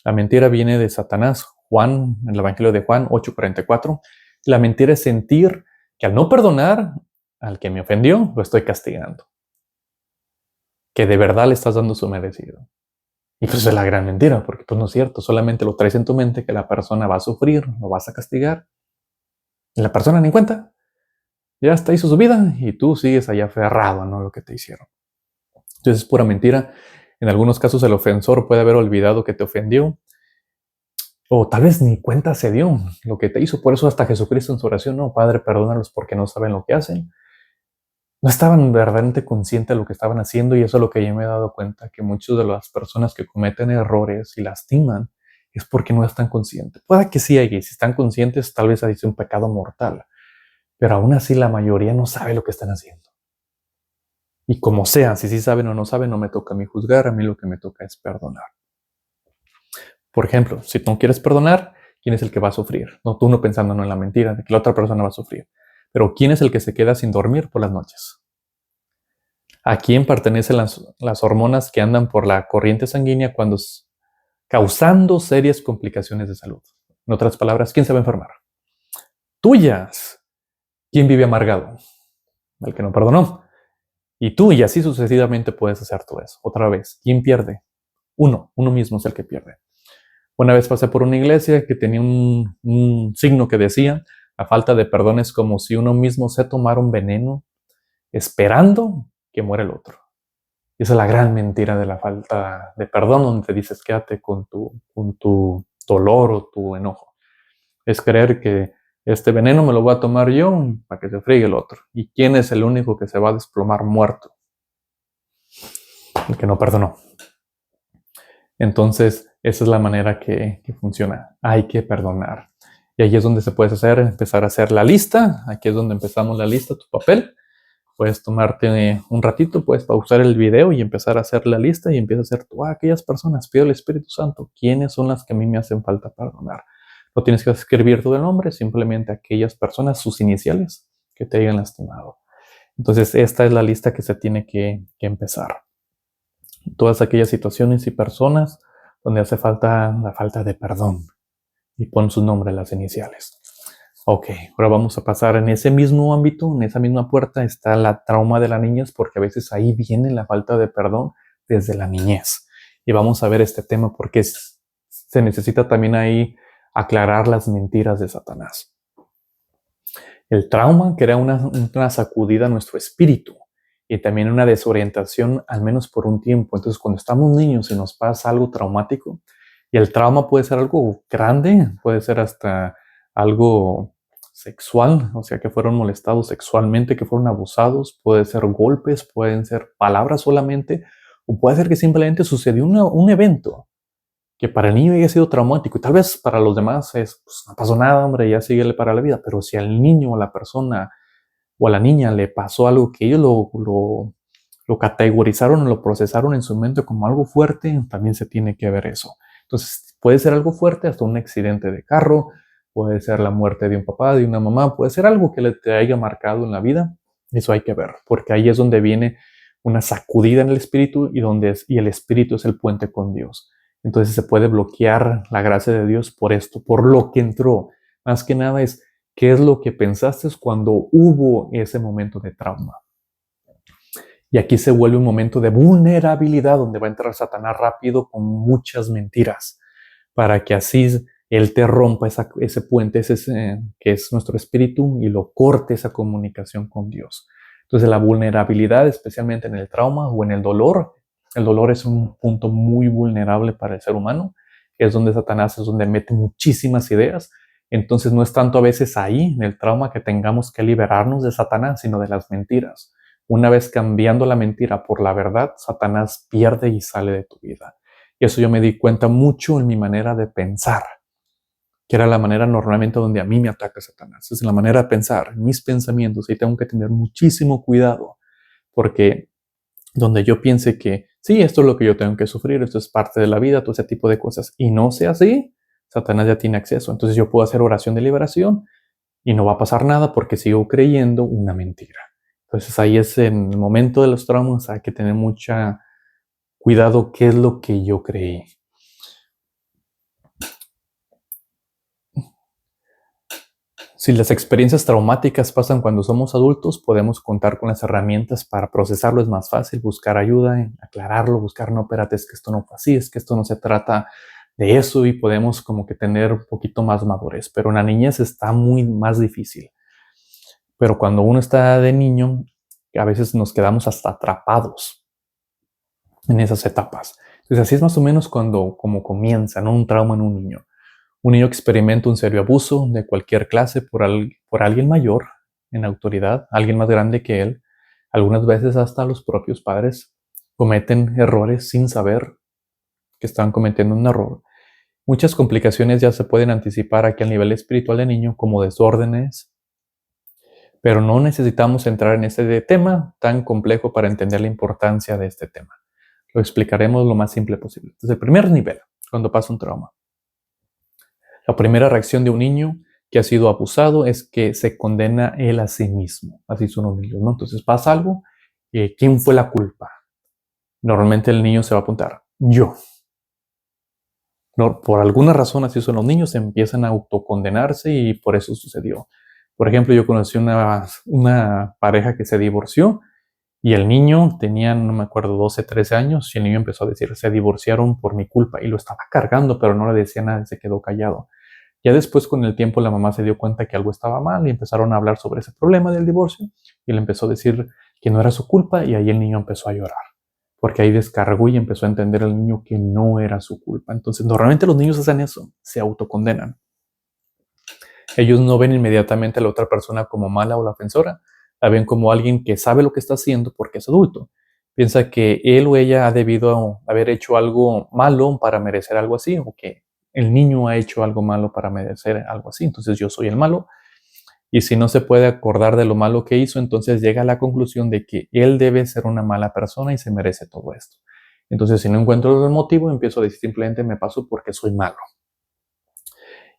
La mentira viene de Satanás. Juan, en el Evangelio de Juan 8:44. La mentira es sentir que al no perdonar al que me ofendió, lo estoy castigando. Que de verdad le estás dando su merecido. Y pues es la gran mentira, porque pues no es cierto. Solamente lo traes en tu mente que la persona va a sufrir, lo vas a castigar. Y la persona ni cuenta. Ya hasta hizo su vida y tú sigues allá aferrado a lo que te hicieron. Entonces es pura mentira. En algunos casos el ofensor puede haber olvidado que te ofendió. O tal vez ni cuenta se dio lo que te hizo. Por eso hasta Jesucristo en su oración, no, Padre, perdónalos porque no saben lo que hacen. No estaban verdaderamente conscientes de lo que estaban haciendo, y eso es lo que yo me he dado cuenta, que muchas de las personas que cometen errores y lastiman es porque no están conscientes. Puede que sí, si están conscientes, tal vez hay un pecado mortal, pero aún así la mayoría no sabe lo que están haciendo. Y como sea, si sí saben o no saben, no me toca a mí juzgar, a mí lo que me toca es perdonar. Por ejemplo, si tú no quieres perdonar, ¿quién es el que va a sufrir? No, tú no pensando en la mentira de que la otra persona va a sufrir. Pero ¿quién es el que se queda sin dormir por las noches? ¿A quién pertenecen las hormonas que andan por la corriente sanguínea causando serias complicaciones de salud? En otras palabras, ¿quién se va a enfermar? Tuyas. ¿Quién vive amargado? El que no perdonó. Y tú, y así sucesivamente puedes hacer todo eso. Otra vez, ¿quién pierde? Uno mismo es el que pierde. Una vez pasé por una iglesia que tenía un signo que decía: la falta de perdón es como si uno mismo se tomara un veneno esperando que muera el otro. Y esa es la gran mentira de la falta de perdón, donde te dices quédate con tu dolor o tu enojo. Es creer que este veneno me lo voy a tomar yo para que se friegue el otro. ¿Y quién es el único que se va a desplomar muerto? El que no perdonó. Entonces, esa es la manera que funciona. Hay que perdonar. Y ahí es donde se puede empezar a hacer la lista. Aquí es donde empezamos la lista, tu papel. Puedes tomarte un ratito, puedes pausar el video y empezar a hacer la lista y empieza a hacer tú, aquellas personas, pido al Espíritu Santo, ¿quiénes son las que a mí me hacen falta perdonar? No tienes que escribir todo el nombre, simplemente aquellas personas, sus iniciales, que te hayan lastimado. Entonces, esta es la lista que se tiene que empezar. Todas aquellas situaciones y personas donde hace falta la falta de perdón, y pon su nombre, las iniciales. Ok, ahora vamos a pasar en ese mismo ámbito, en esa misma puerta está la trauma de la niñez, porque a veces ahí viene la falta de perdón desde la niñez. Y vamos a ver este tema porque se necesita también ahí aclarar las mentiras de Satanás. El trauma crea una sacudida a nuestro espíritu y también una desorientación, al menos por un tiempo. Entonces, cuando estamos niños y nos pasa algo traumático, y el trauma puede ser algo grande, puede ser hasta algo sexual, o sea, que fueron molestados sexualmente, que fueron abusados, puede ser golpes, pueden ser palabras solamente, o puede ser que simplemente sucedió un evento que para el niño haya sido traumático y tal vez para los demás es, pues no pasó nada, hombre, ya síguele para la vida, pero si al niño o a la persona o a la niña le pasó algo que ellos lo categorizaron o lo procesaron en su mente como algo fuerte, también se tiene que ver eso. Entonces, puede ser algo fuerte, hasta un accidente de carro, puede ser la muerte de un papá, de una mamá, puede ser algo que te haya marcado en la vida. Eso hay que ver, porque ahí es donde viene una sacudida en el espíritu y el espíritu es el puente con Dios. Entonces se puede bloquear la gracia de Dios por esto, por lo que entró. Más que nada es qué es lo que pensaste cuando hubo ese momento de trauma. Y aquí se vuelve un momento de vulnerabilidad donde va a entrar Satanás rápido con muchas mentiras para que así él te rompa ese puente que es nuestro espíritu y lo corte esa comunicación con Dios. Entonces la vulnerabilidad, especialmente en el trauma o en el dolor es un punto muy vulnerable para el ser humano, es donde Satanás es donde mete muchísimas ideas. Entonces no es tanto a veces ahí, en el trauma, que tengamos que liberarnos de Satanás, sino de las mentiras. Una vez cambiando la mentira por la verdad, Satanás pierde y sale de tu vida. Y eso yo me di cuenta mucho en mi manera de pensar, que era la manera normalmente donde a mí me ataca Satanás. Es la manera de pensar, mis pensamientos, y tengo que tener muchísimo cuidado, porque donde yo piense que sí, esto es lo que yo tengo que sufrir, esto es parte de la vida, todo ese tipo de cosas, y no sea así, Satanás ya tiene acceso. Entonces yo puedo hacer oración de liberación y no va a pasar nada porque sigo creyendo una mentira. Entonces ahí es en el momento de los traumas, hay que tener mucha cuidado qué es lo que yo creí. Si las experiencias traumáticas pasan cuando somos adultos, podemos contar con las herramientas para procesarlo. Es más fácil buscar ayuda, aclararlo, buscar, no, espérate, es que esto no fue así, es que esto no se trata de eso, y podemos como que tener un poquito más madurez. Pero en la niñez está muy más difícil. Pero cuando uno está de niño, a veces nos quedamos hasta atrapados en esas etapas. Entonces así es más o menos como comienza, ¿no? Un trauma en un niño. Un niño experimenta un serio abuso de cualquier clase por alguien mayor en autoridad, alguien más grande que él. Algunas veces hasta los propios padres cometen errores sin saber que están cometiendo un error. Muchas complicaciones ya se pueden anticipar aquí a nivel espiritual del niño, como desórdenes, pero no necesitamos entrar en este tema tan complejo para entender la importancia de este tema. Lo explicaremos lo más simple posible. Entonces, el primer nivel, cuando pasa un trauma. La primera reacción de un niño que ha sido abusado es que se condena él a sí mismo. Así son los niños, ¿no? Entonces pasa algo, ¿quién fue la culpa? Normalmente el niño se va a apuntar, yo. No, por alguna razón así son los niños, empiezan a autocondenarse y por eso sucedió. Por ejemplo, yo conocí una pareja que se divorció y el niño tenía, no me acuerdo, 12, 13 años, y el niño empezó a decir, se divorciaron por mi culpa, y lo estaba cargando, pero no le decía nada, se quedó callado. Ya después, con el tiempo, la mamá se dio cuenta que algo estaba mal y empezaron a hablar sobre ese problema del divorcio, y le empezó a decir que no era su culpa, y ahí el niño empezó a llorar, porque ahí descargó y empezó a entender el niño que no era su culpa. Entonces, normalmente los niños hacen eso, se autocondenan. Ellos no ven inmediatamente a la otra persona como mala o la ofensora, la ven como alguien que sabe lo que está haciendo porque es adulto. Piensa que él o ella ha debido haber hecho algo malo para merecer algo así, o que el niño ha hecho algo malo para merecer algo así. Entonces yo soy el malo, y si no se puede acordar de lo malo que hizo, entonces llega a la conclusión de que él debe ser una mala persona y se merece todo esto. Entonces, si no encuentro el motivo, empiezo a decir simplemente me paso porque soy malo.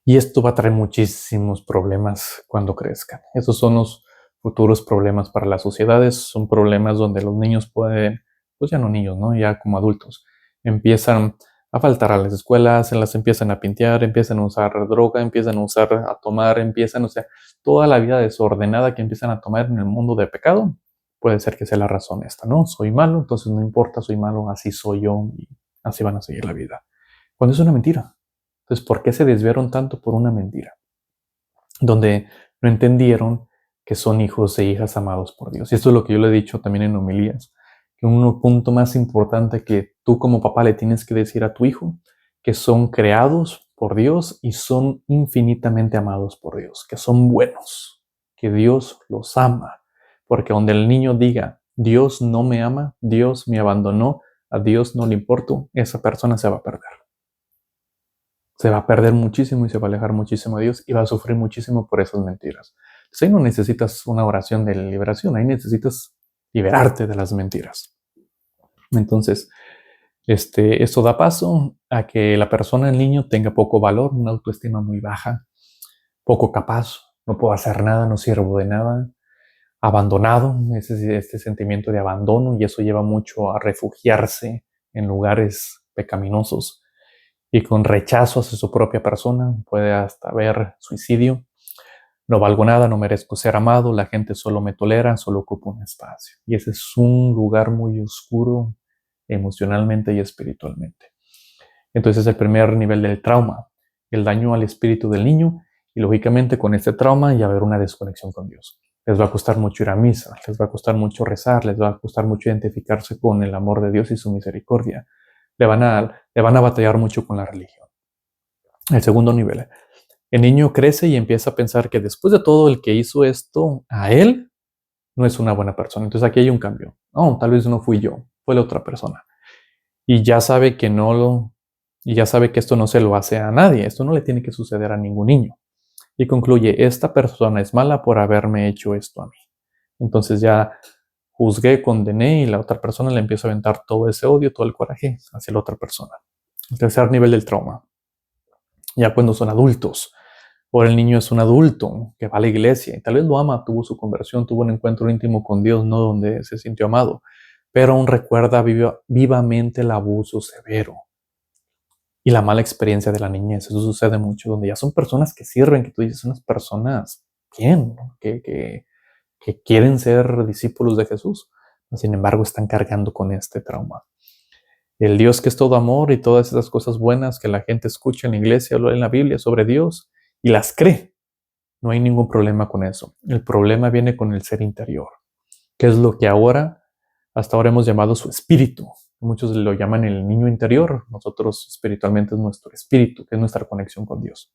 Y esto va a traer muchísimos problemas cuando crezcan. Esos son los futuros problemas para las sociedades. Son problemas donde los niños pueden, pues ya no niños, ¿no? Ya como adultos, empiezan a faltar a las escuelas, se las empiezan a pintear, empiezan a usar droga, empiezan a usar, a tomar, o sea, toda la vida desordenada que empiezan a tomar en el mundo de pecado, puede ser que sea la razón esta, ¿no? Soy malo, entonces no importa, soy malo, así soy yo y así van a seguir la vida. Cuando es una mentira. Entonces, ¿por qué se desviaron tanto por una mentira? Donde no entendieron que son hijos e hijas amados por Dios. Y esto es lo que yo le he dicho también en homilías, que un punto más importante que tú como papá le tienes que decir a tu hijo, que son creados por Dios y son infinitamente amados por Dios, que son buenos, que Dios los ama. Porque donde el niño diga, Dios no me ama, Dios me abandonó, a Dios no le importo, esa persona se va a perder. Se va a perder muchísimo y se va a alejar muchísimo de Dios y va a sufrir muchísimo por esas mentiras. Entonces ahí no necesitas una oración de liberación, ahí necesitas liberarte de las mentiras. Entonces, esto da paso a que la persona, el niño, tenga poco valor, una autoestima muy baja, poco capaz, no puedo hacer nada, no sirvo de nada, abandonado, este sentimiento de abandono, y eso lleva mucho a refugiarse en lugares pecaminosos y con rechazo hacia su propia persona, puede hasta haber suicidio. No valgo nada, no merezco ser amado, la gente solo me tolera, solo ocupo un espacio. Y ese es un lugar muy oscuro emocionalmente y espiritualmente. Entonces es el primer nivel del trauma, el daño al espíritu del niño, y lógicamente con este trauma ya va a haber una desconexión con Dios. Les va a costar mucho ir a misa, les va a costar mucho rezar, les va a costar mucho identificarse con el amor de Dios y su misericordia. Le van a batallar mucho con la religión. El segundo nivel. El niño crece y empieza a pensar que después de todo el que hizo esto a él, no es una buena persona. Entonces aquí hay un cambio. No, tal vez no fui yo, fue la otra persona. Y ya sabe que y ya sabe que esto no se lo hace a nadie. Esto no le tiene que suceder a ningún niño. Y concluye, esta persona es mala por haberme hecho esto a mí. Entonces ya juzgué, condené y la otra persona le empieza a aventar todo ese odio, todo el coraje hacia la otra persona. El tercer nivel del trauma. Ya cuando son adultos. Ahora el niño es un adulto que va a la iglesia y tal vez lo ama, tuvo su conversión, tuvo un encuentro íntimo con Dios, no donde se sintió amado, pero aún recuerda vivamente el abuso severo y la mala experiencia de la niñez. Eso sucede mucho, donde ya son personas que sirven, que tú dices, son unas personas bien, ¿no? que quieren ser discípulos de Jesús. Sin embargo, están cargando con este trauma. El Dios que es todo amor y todas esas cosas buenas que la gente escucha en la iglesia o en la Biblia sobre Dios y las cree. No hay ningún problema con eso. El problema viene con el ser interior, que es lo que hasta ahora hemos llamado su espíritu. Muchos lo llaman el niño interior. Nosotros espiritualmente es nuestro espíritu, que es nuestra conexión con Dios.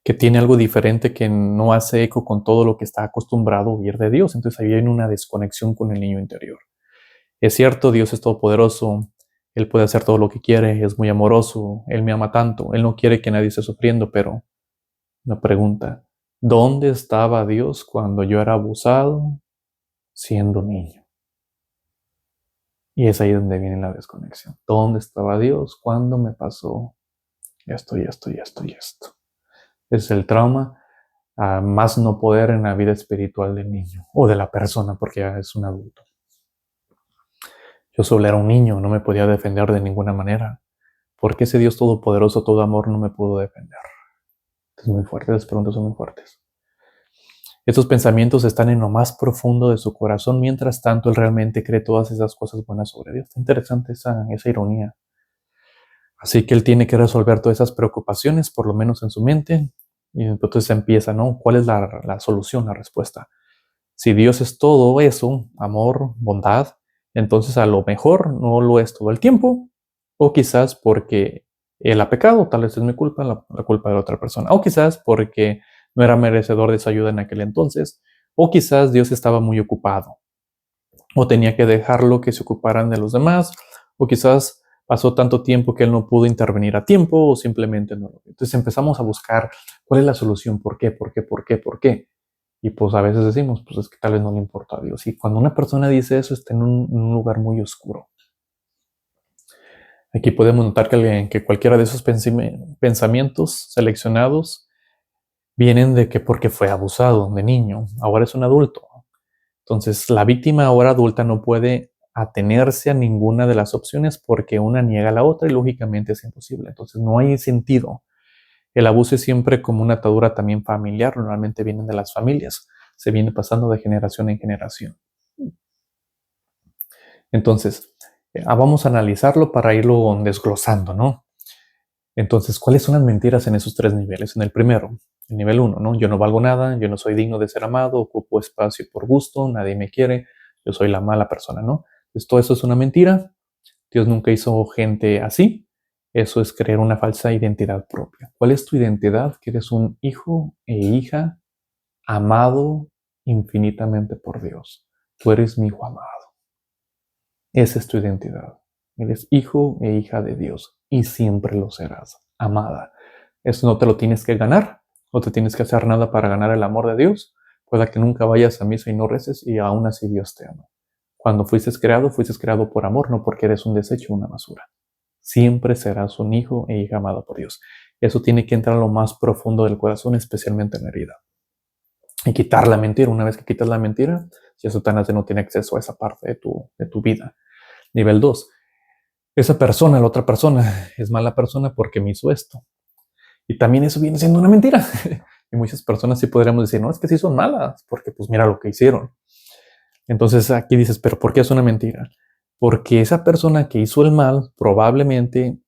Que tiene algo diferente, que no hace eco con todo lo que está acostumbrado a oír de Dios. Entonces ahí hay una desconexión con el niño interior. Es cierto, Dios es todopoderoso, Él puede hacer todo lo que quiere, es muy amoroso, Él me ama tanto, Él no quiere que nadie esté sufriendo, pero una pregunta, ¿dónde estaba Dios cuando yo era abusado siendo niño? Y es ahí donde viene la desconexión. ¿Dónde estaba Dios cuando me pasó esto y esto y esto y esto? Es el trauma a más no poder en la vida espiritual del niño o de la persona, porque ya es un adulto. Yo solo era un niño, no me podía defender de ninguna manera. ¿Por qué ese Dios todopoderoso, todo amor, no me pudo defender? Es muy fuerte, las preguntas son muy fuertes. Estos pensamientos están en lo más profundo de su corazón, mientras tanto él realmente cree todas esas cosas buenas sobre Dios. Está interesante esa ironía. Así que él tiene que resolver todas esas preocupaciones, por lo menos en su mente, y entonces empieza, ¿no? ¿Cuál es la solución, la respuesta? Si Dios es todo eso, amor, bondad, entonces a lo mejor no lo es todo el tiempo, o quizás porque él ha pecado, tal vez es mi culpa, la culpa de la otra persona, o quizás porque no era merecedor de esa ayuda en aquel entonces, o quizás Dios estaba muy ocupado, o tenía que dejarlo que se ocuparan de los demás, o quizás pasó tanto tiempo que él no pudo intervenir a tiempo, o simplemente no lo vio. Entonces empezamos a buscar cuál es la solución, por qué, por qué, por qué, por qué. Y pues a veces decimos, pues es que tal vez no le importa a Dios. Y cuando una persona dice eso, está en un lugar muy oscuro. Aquí podemos notar que cualquiera de esos pensamientos seleccionados vienen de que porque fue abusado de niño, ahora es un adulto. Entonces la víctima ahora adulta no puede atenerse a ninguna de las opciones porque una niega a la otra y lógicamente es imposible. Entonces no hay sentido. El abuso es siempre como una atadura también familiar, normalmente vienen de las familias, se viene pasando de generación en generación. Entonces, vamos a analizarlo para irlo desglosando, ¿no? Entonces, ¿cuáles son las mentiras en esos tres niveles? En el primero, el nivel 1, ¿no? Yo no valgo nada, yo no soy digno de ser amado, ocupo espacio por gusto, nadie me quiere, yo soy la mala persona, ¿no? Entonces, todo eso es una mentira. Dios nunca hizo gente así. Eso es crear una falsa identidad propia. ¿Cuál es tu identidad? Que eres un hijo e hija amado infinitamente por Dios. Tú eres mi hijo amado. Esa es tu identidad. Eres hijo e hija de Dios y siempre lo serás, amada. Eso no te lo tienes que ganar, no te tienes que hacer nada para ganar el amor de Dios. Pueda que nunca vayas a misa y no reces y aún así Dios te ama. Cuando fuiste creado por amor, no porque eres un desecho o una basura. Siempre serás un hijo e hija amado por Dios. Eso tiene que entrar a lo más profundo del corazón, especialmente en la herida. Y quitar la mentira. Una vez que quitas la mentira, ya Satanás ya no tiene acceso a esa parte de tu vida. Nivel 2. Esa persona, la otra persona, es mala persona porque me hizo esto. Y también eso viene siendo una mentira. Y muchas personas sí podríamos decir, no, es que sí son malas, porque pues mira lo que hicieron. Entonces aquí dices, pero ¿por qué es una mentira? Porque esa persona que hizo el mal, probablemente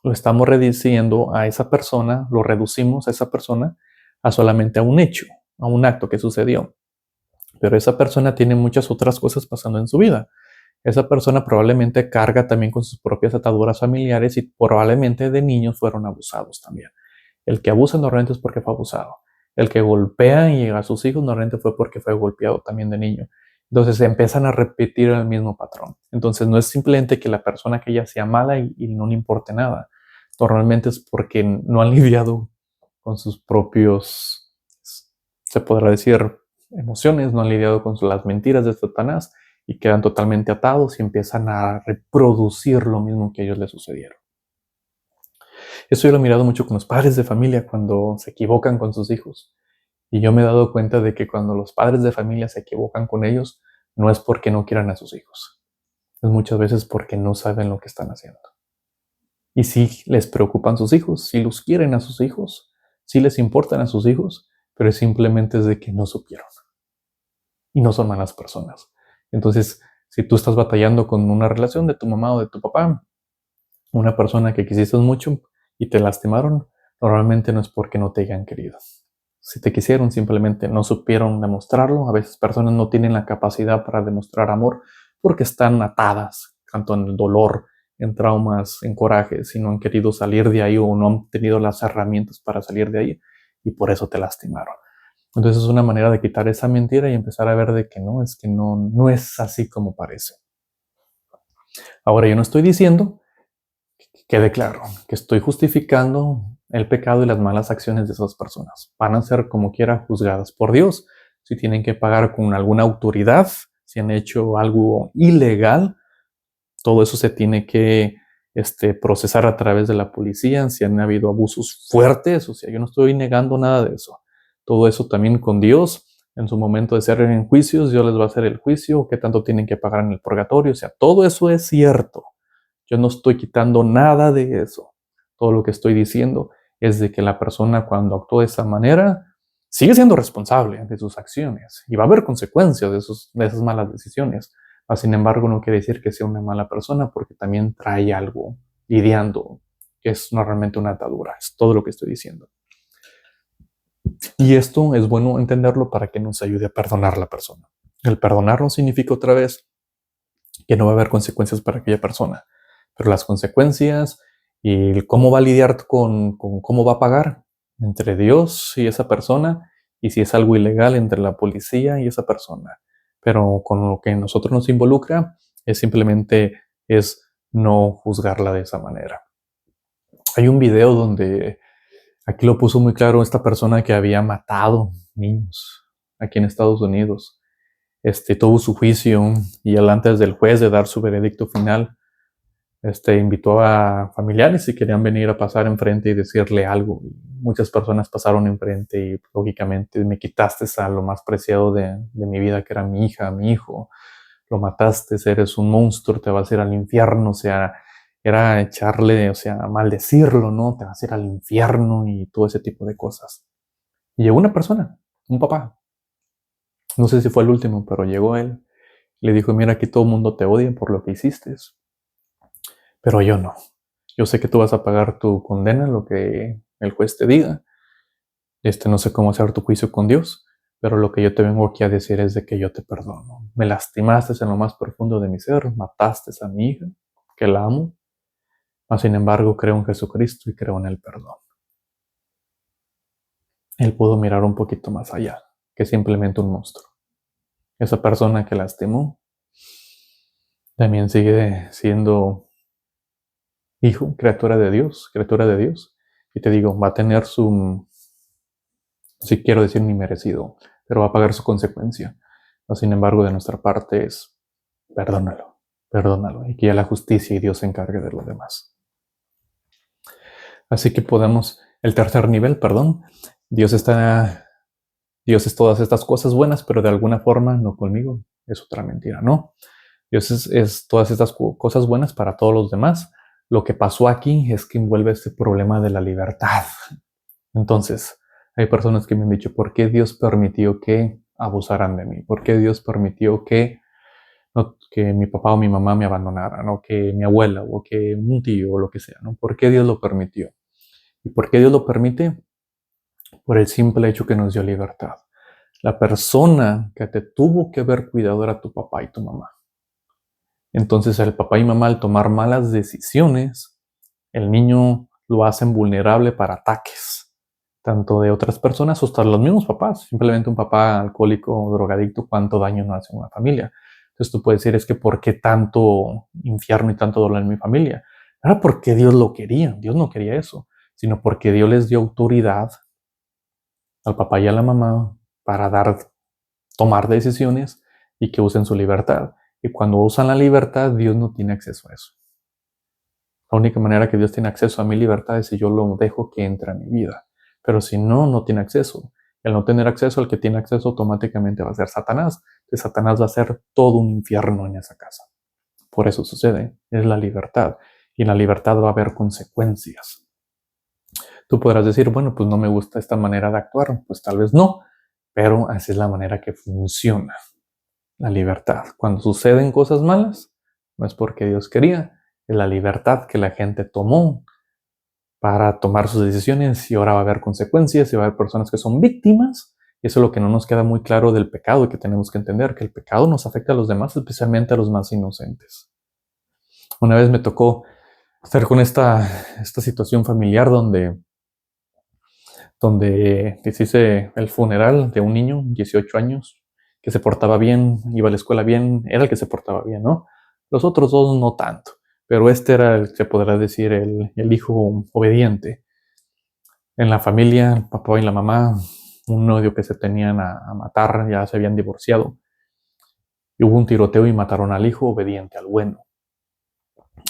lo estamos reduciendo a esa persona, lo reducimos a esa persona a solamente a un hecho, a un acto que sucedió. Pero esa persona tiene muchas otras cosas pasando en su vida. Esa persona probablemente carga también con sus propias ataduras familiares y probablemente de niños fueron abusados también. El que abusa normalmente es porque fue abusado. El que golpea y a sus hijos normalmente fue porque fue golpeado también de niño. Entonces empiezan a repetir el mismo patrón. Entonces no es simplemente que la persona que ya sea mala y no le importe nada. Normalmente es porque no han lidiado con sus propios, se podrá decir, emociones, no han lidiado con las mentiras de Satanás y quedan totalmente atados y empiezan a reproducir lo mismo que a ellos les sucedieron. Eso yo lo he mirado mucho con los padres de familia cuando se equivocan con sus hijos. Y yo me he dado cuenta de que cuando los padres de familia se equivocan con ellos, no es porque no quieran a sus hijos. Es muchas veces porque no saben lo que están haciendo. Y sí les preocupan sus hijos, sí los quieren a sus hijos, sí les importan a sus hijos, pero simplemente es de que no supieron. Y no son malas personas. Entonces, si tú estás batallando con una relación de tu mamá o de tu papá, una persona que quisiste mucho y te lastimaron, normalmente no es porque no te hayan querido. Si te quisieron, simplemente no supieron demostrarlo. A veces personas no tienen la capacidad para demostrar amor porque están atadas, tanto en el dolor, en traumas, en corajes, y no han querido salir de ahí o no han tenido las herramientas para salir de ahí y por eso te lastimaron. Entonces es una manera de quitar esa mentira y empezar a ver de que no, es que no es así como parece. Ahora yo no estoy diciendo, quede claro, que estoy justificando el pecado y las malas acciones de esas personas. Van a ser como quiera juzgadas por Dios. Si tienen que pagar con alguna autoridad, si han hecho algo ilegal, todo eso se tiene que procesar a través de la policía. Si han habido abusos fuertes, o sea, yo no estoy negando nada de eso. Todo eso también con Dios. En su momento de ser en juicios, Dios les va a hacer el juicio, qué tanto tienen que pagar en el purgatorio. O sea, todo eso es cierto. Yo no estoy quitando nada de eso. Todo lo que estoy diciendo es de que la persona cuando actúa de esa manera sigue siendo responsable de sus acciones y va a haber consecuencias de esas malas decisiones. Sin embargo, no quiere decir que sea una mala persona porque también trae algo lidiando que es normalmente una atadura. Es todo lo que estoy diciendo. Y esto es bueno entenderlo para que nos ayude a perdonar a la persona. El perdonar no significa otra vez que no va a haber consecuencias para aquella persona. Pero las consecuencias y cómo va a lidiar con cómo va a pagar entre Dios y esa persona, y si es algo ilegal entre la policía y esa persona. Pero con lo que nosotros nos involucra es simplemente es no juzgarla de esa manera. Hay un video donde aquí lo puso muy claro esta persona que había matado niños aquí en Estados Unidos. Tuvo su juicio y él antes del juez de dar su veredicto final, invitó a familiares si querían venir a pasar enfrente y decirle algo. Muchas personas pasaron enfrente y lógicamente me quitaste a lo más preciado de mi vida, que era mi hija, mi hijo. lo mataste, eres un monstruo, te vas a ir al infierno, o sea, era echarle, o sea, maldecirlo, ¿no? Te vas a ir al infierno y todo ese tipo de cosas. Y llegó una persona, un papá, no sé si fue el último, pero llegó él, le dijo, mira, aquí todo el mundo te odia por lo que hiciste, pero yo no. Yo sé que tú vas a pagar tu condena, lo que el juez te diga. No sé cómo hacer tu juicio con Dios, pero lo que yo te vengo aquí a decir es de que yo te perdono. Me lastimaste en lo más profundo de mi ser, mataste a mi hija, que la amo, mas sin embargo creo en Jesucristo y creo en el perdón. Él pudo mirar un poquito más allá que simplemente un monstruo. Esa persona que lastimó también sigue siendo hijo, criatura de Dios. Y te digo, va a tener su, si quiero decir ni merecido, pero va a pagar su consecuencia. No, sin embargo, de nuestra parte es perdónalo, perdónalo, y que ya la justicia y Dios se encargue de lo demás. Así que podemos, el tercer nivel, perdón, Dios es todas estas cosas buenas, pero de alguna forma no conmigo, es otra mentira, ¿no? Dios es todas estas cosas buenas para todos los demás. Lo que pasó aquí es que envuelve este problema de la libertad. Entonces, hay personas que me han dicho, ¿por qué Dios permitió que abusaran de mí? ¿Por qué Dios permitió que, no, que mi papá o mi mamá me abandonaran? ¿O que mi abuela? ¿O que un tío? O lo que sea, ¿no? ¿Por qué Dios lo permitió? ¿Y por qué Dios lo permite? Por el simple hecho que nos dio libertad. La persona que te tuvo que haber cuidado era tu papá y tu mamá. Entonces, el papá y mamá, al tomar malas decisiones, el niño lo hacen vulnerable para ataques, tanto de otras personas o hasta los mismos papás. Simplemente un papá alcohólico o drogadicto, ¿cuánto daño no hace a una familia? Entonces tú puedes decir, es que ¿por qué tanto infierno y tanto dolor en mi familia? No era porque Dios lo quería, Dios no quería eso, sino porque Dios les dio autoridad al papá y a la mamá para tomar decisiones y que usen su libertad. Y cuando usan la libertad, Dios no tiene acceso a eso. La única manera que Dios tiene acceso a mi libertad es si yo lo dejo que entre a mi vida. Pero si no, no tiene acceso. El no tener acceso, el que tiene acceso automáticamente va a ser Satanás. Entonces Satanás va a ser todo un infierno en esa casa. Por eso sucede. Es la libertad. Y en la libertad va a haber consecuencias. Tú podrás decir, bueno, pues no me gusta esta manera de actuar. Pues tal vez no. Pero así es la manera que funciona la libertad. Cuando suceden cosas malas, no es porque Dios quería, es la libertad que la gente tomó para tomar sus decisiones y ahora va a haber consecuencias y va a haber personas que son víctimas. Y eso es lo que no nos queda muy claro del pecado y que tenemos que entender, que el pecado nos afecta a los demás, especialmente a los más inocentes. Una vez me tocó estar con esta situación familiar donde se hice el funeral de un niño, 18 años, que se portaba bien, iba a la escuela bien, era el que se portaba bien, ¿no? Los otros dos no tanto, pero este era el, se podrá decir, el hijo obediente. En la familia, el papá y la mamá, un odio que se tenían a matar, ya se habían divorciado. Y hubo un tiroteo y mataron al hijo obediente, al bueno.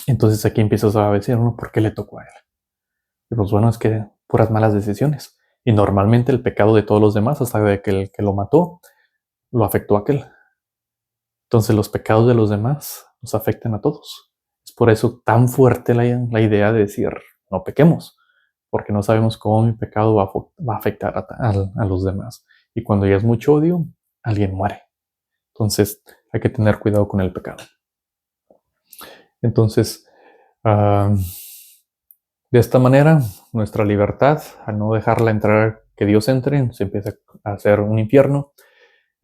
Entonces aquí empiezas a decir, ¿no? ¿Por qué le tocó a él? Y pues bueno, es que puras malas decisiones. Y normalmente el pecado de todos los demás, hasta de que el que lo mató, lo afectó a aquel. Entonces los pecados de los demás nos afectan a todos. Es por eso tan fuerte la idea de decir, no pequemos, porque no sabemos cómo mi pecado va a afectar a los demás. Y cuando ya es mucho odio, alguien muere. Entonces hay que tener cuidado con el pecado. Entonces, de esta manera, nuestra libertad, al no dejarla entrar, que Dios entre, se empieza a hacer un infierno.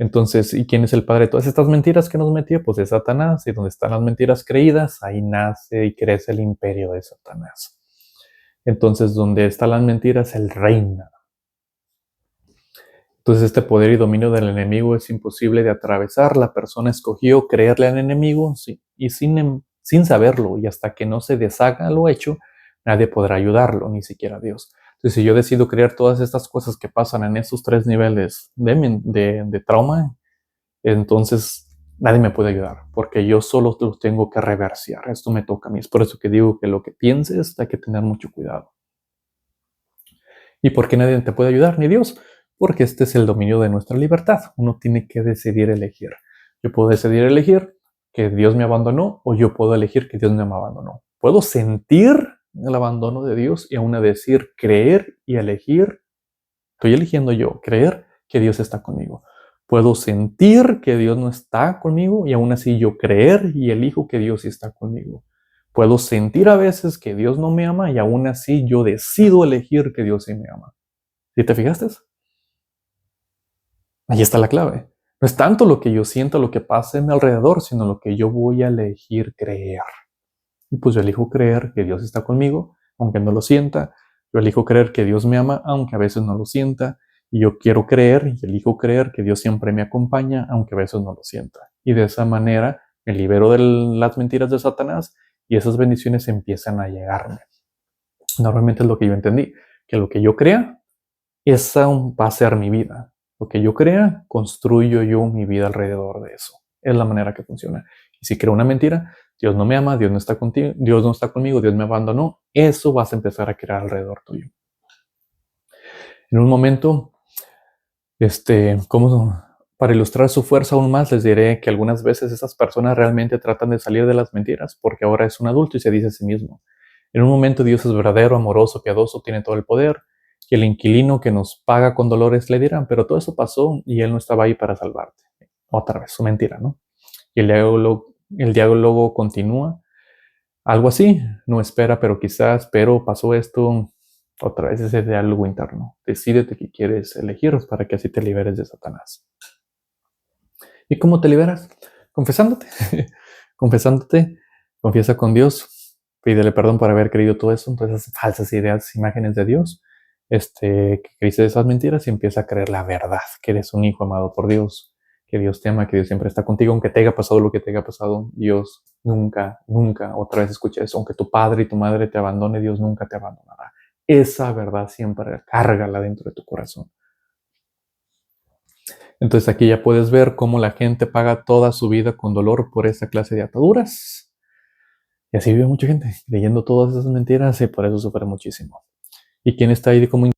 Entonces, ¿y quién es el padre de todas estas mentiras que nos metió? Pues es Satanás. Y donde están las mentiras creídas, ahí nace y crece el imperio de Satanás. Entonces, donde están las mentiras, él reina. Entonces, este poder y dominio del enemigo es imposible de atravesar. La persona escogió creerle al enemigo y sin saberlo. Y hasta que no se deshaga lo hecho, nadie podrá ayudarlo, ni siquiera Dios. Entonces, si yo decido creer todas estas cosas que pasan en estos tres niveles de trauma, entonces nadie me puede ayudar, porque yo solo los tengo que reversear. Esto me toca a mí. Es por eso que digo que lo que pienses hay que tener mucho cuidado. ¿Y por qué nadie te puede ayudar? Ni Dios. Porque este es el dominio de nuestra libertad. Uno tiene que decidir elegir. Yo puedo decidir elegir que Dios me abandonó o yo puedo elegir que Dios no me abandonó. Puedo sentir el abandono de Dios y aún decir, creer y elegir. Estoy eligiendo yo, creer que Dios está conmigo. Puedo sentir que Dios no está conmigo y aún así yo creer y elijo que Dios sí está conmigo. Puedo sentir a veces que Dios no me ama y aún así yo decido elegir que Dios sí me ama. ¿Sí te fijaste? Ahí está la clave. No es tanto lo que yo siento, lo que pasa en mi alrededor, sino lo que yo voy a elegir creer. Y pues yo elijo creer que Dios está conmigo, aunque no lo sienta. Yo elijo creer que Dios me ama, aunque a veces no lo sienta. Y yo quiero creer y elijo creer que Dios siempre me acompaña, aunque a veces no lo sienta. Y de esa manera me libero de las mentiras de Satanás y esas bendiciones empiezan a llegarme. Normalmente es lo que yo entendí, que lo que yo crea, esa va a ser mi vida. Lo que yo crea, construyo yo mi vida alrededor de eso. Es la manera que funciona. Y si creo una mentira, Dios no me ama, Dios no está contigo, Dios no está conmigo, Dios me abandonó, eso vas a empezar a crear alrededor tuyo. En un momento, para ilustrar su fuerza aún más, les diré que algunas veces esas personas realmente tratan de salir de las mentiras porque ahora es un adulto y se dice a sí mismo. En un momento Dios es verdadero, amoroso, piadoso, tiene todo el poder, y el inquilino que nos paga con dolores le dirán, pero todo eso pasó y él no estaba ahí para salvarte. Otra vez, su mentira, ¿no? Y el diálogo continúa. Algo así, no espera, pero quizás, pero pasó esto. Otra vez ese diálogo interno. Decídete qué quieres elegir para que así te liberes de Satanás. ¿Y cómo te liberas? Confesándote. Confesándote, confiesa con Dios, pídele perdón por haber creído todo eso, todas esas falsas ideas, imágenes de Dios, que creíste esas mentiras y empieza a creer la verdad, que eres un hijo amado por Dios, que Dios te ama, que Dios siempre está contigo, aunque te haya pasado lo que te haya pasado, Dios nunca, nunca, otra vez escucha eso, aunque tu padre y tu madre te abandone, Dios nunca te abandonará. Esa verdad siempre cárgala dentro de tu corazón. Entonces aquí ya puedes ver cómo la gente paga toda su vida con dolor por esa clase de ataduras. Y así vive mucha gente, creyendo todas esas mentiras y por eso sufre muchísimo. ¿Y quién está ahí como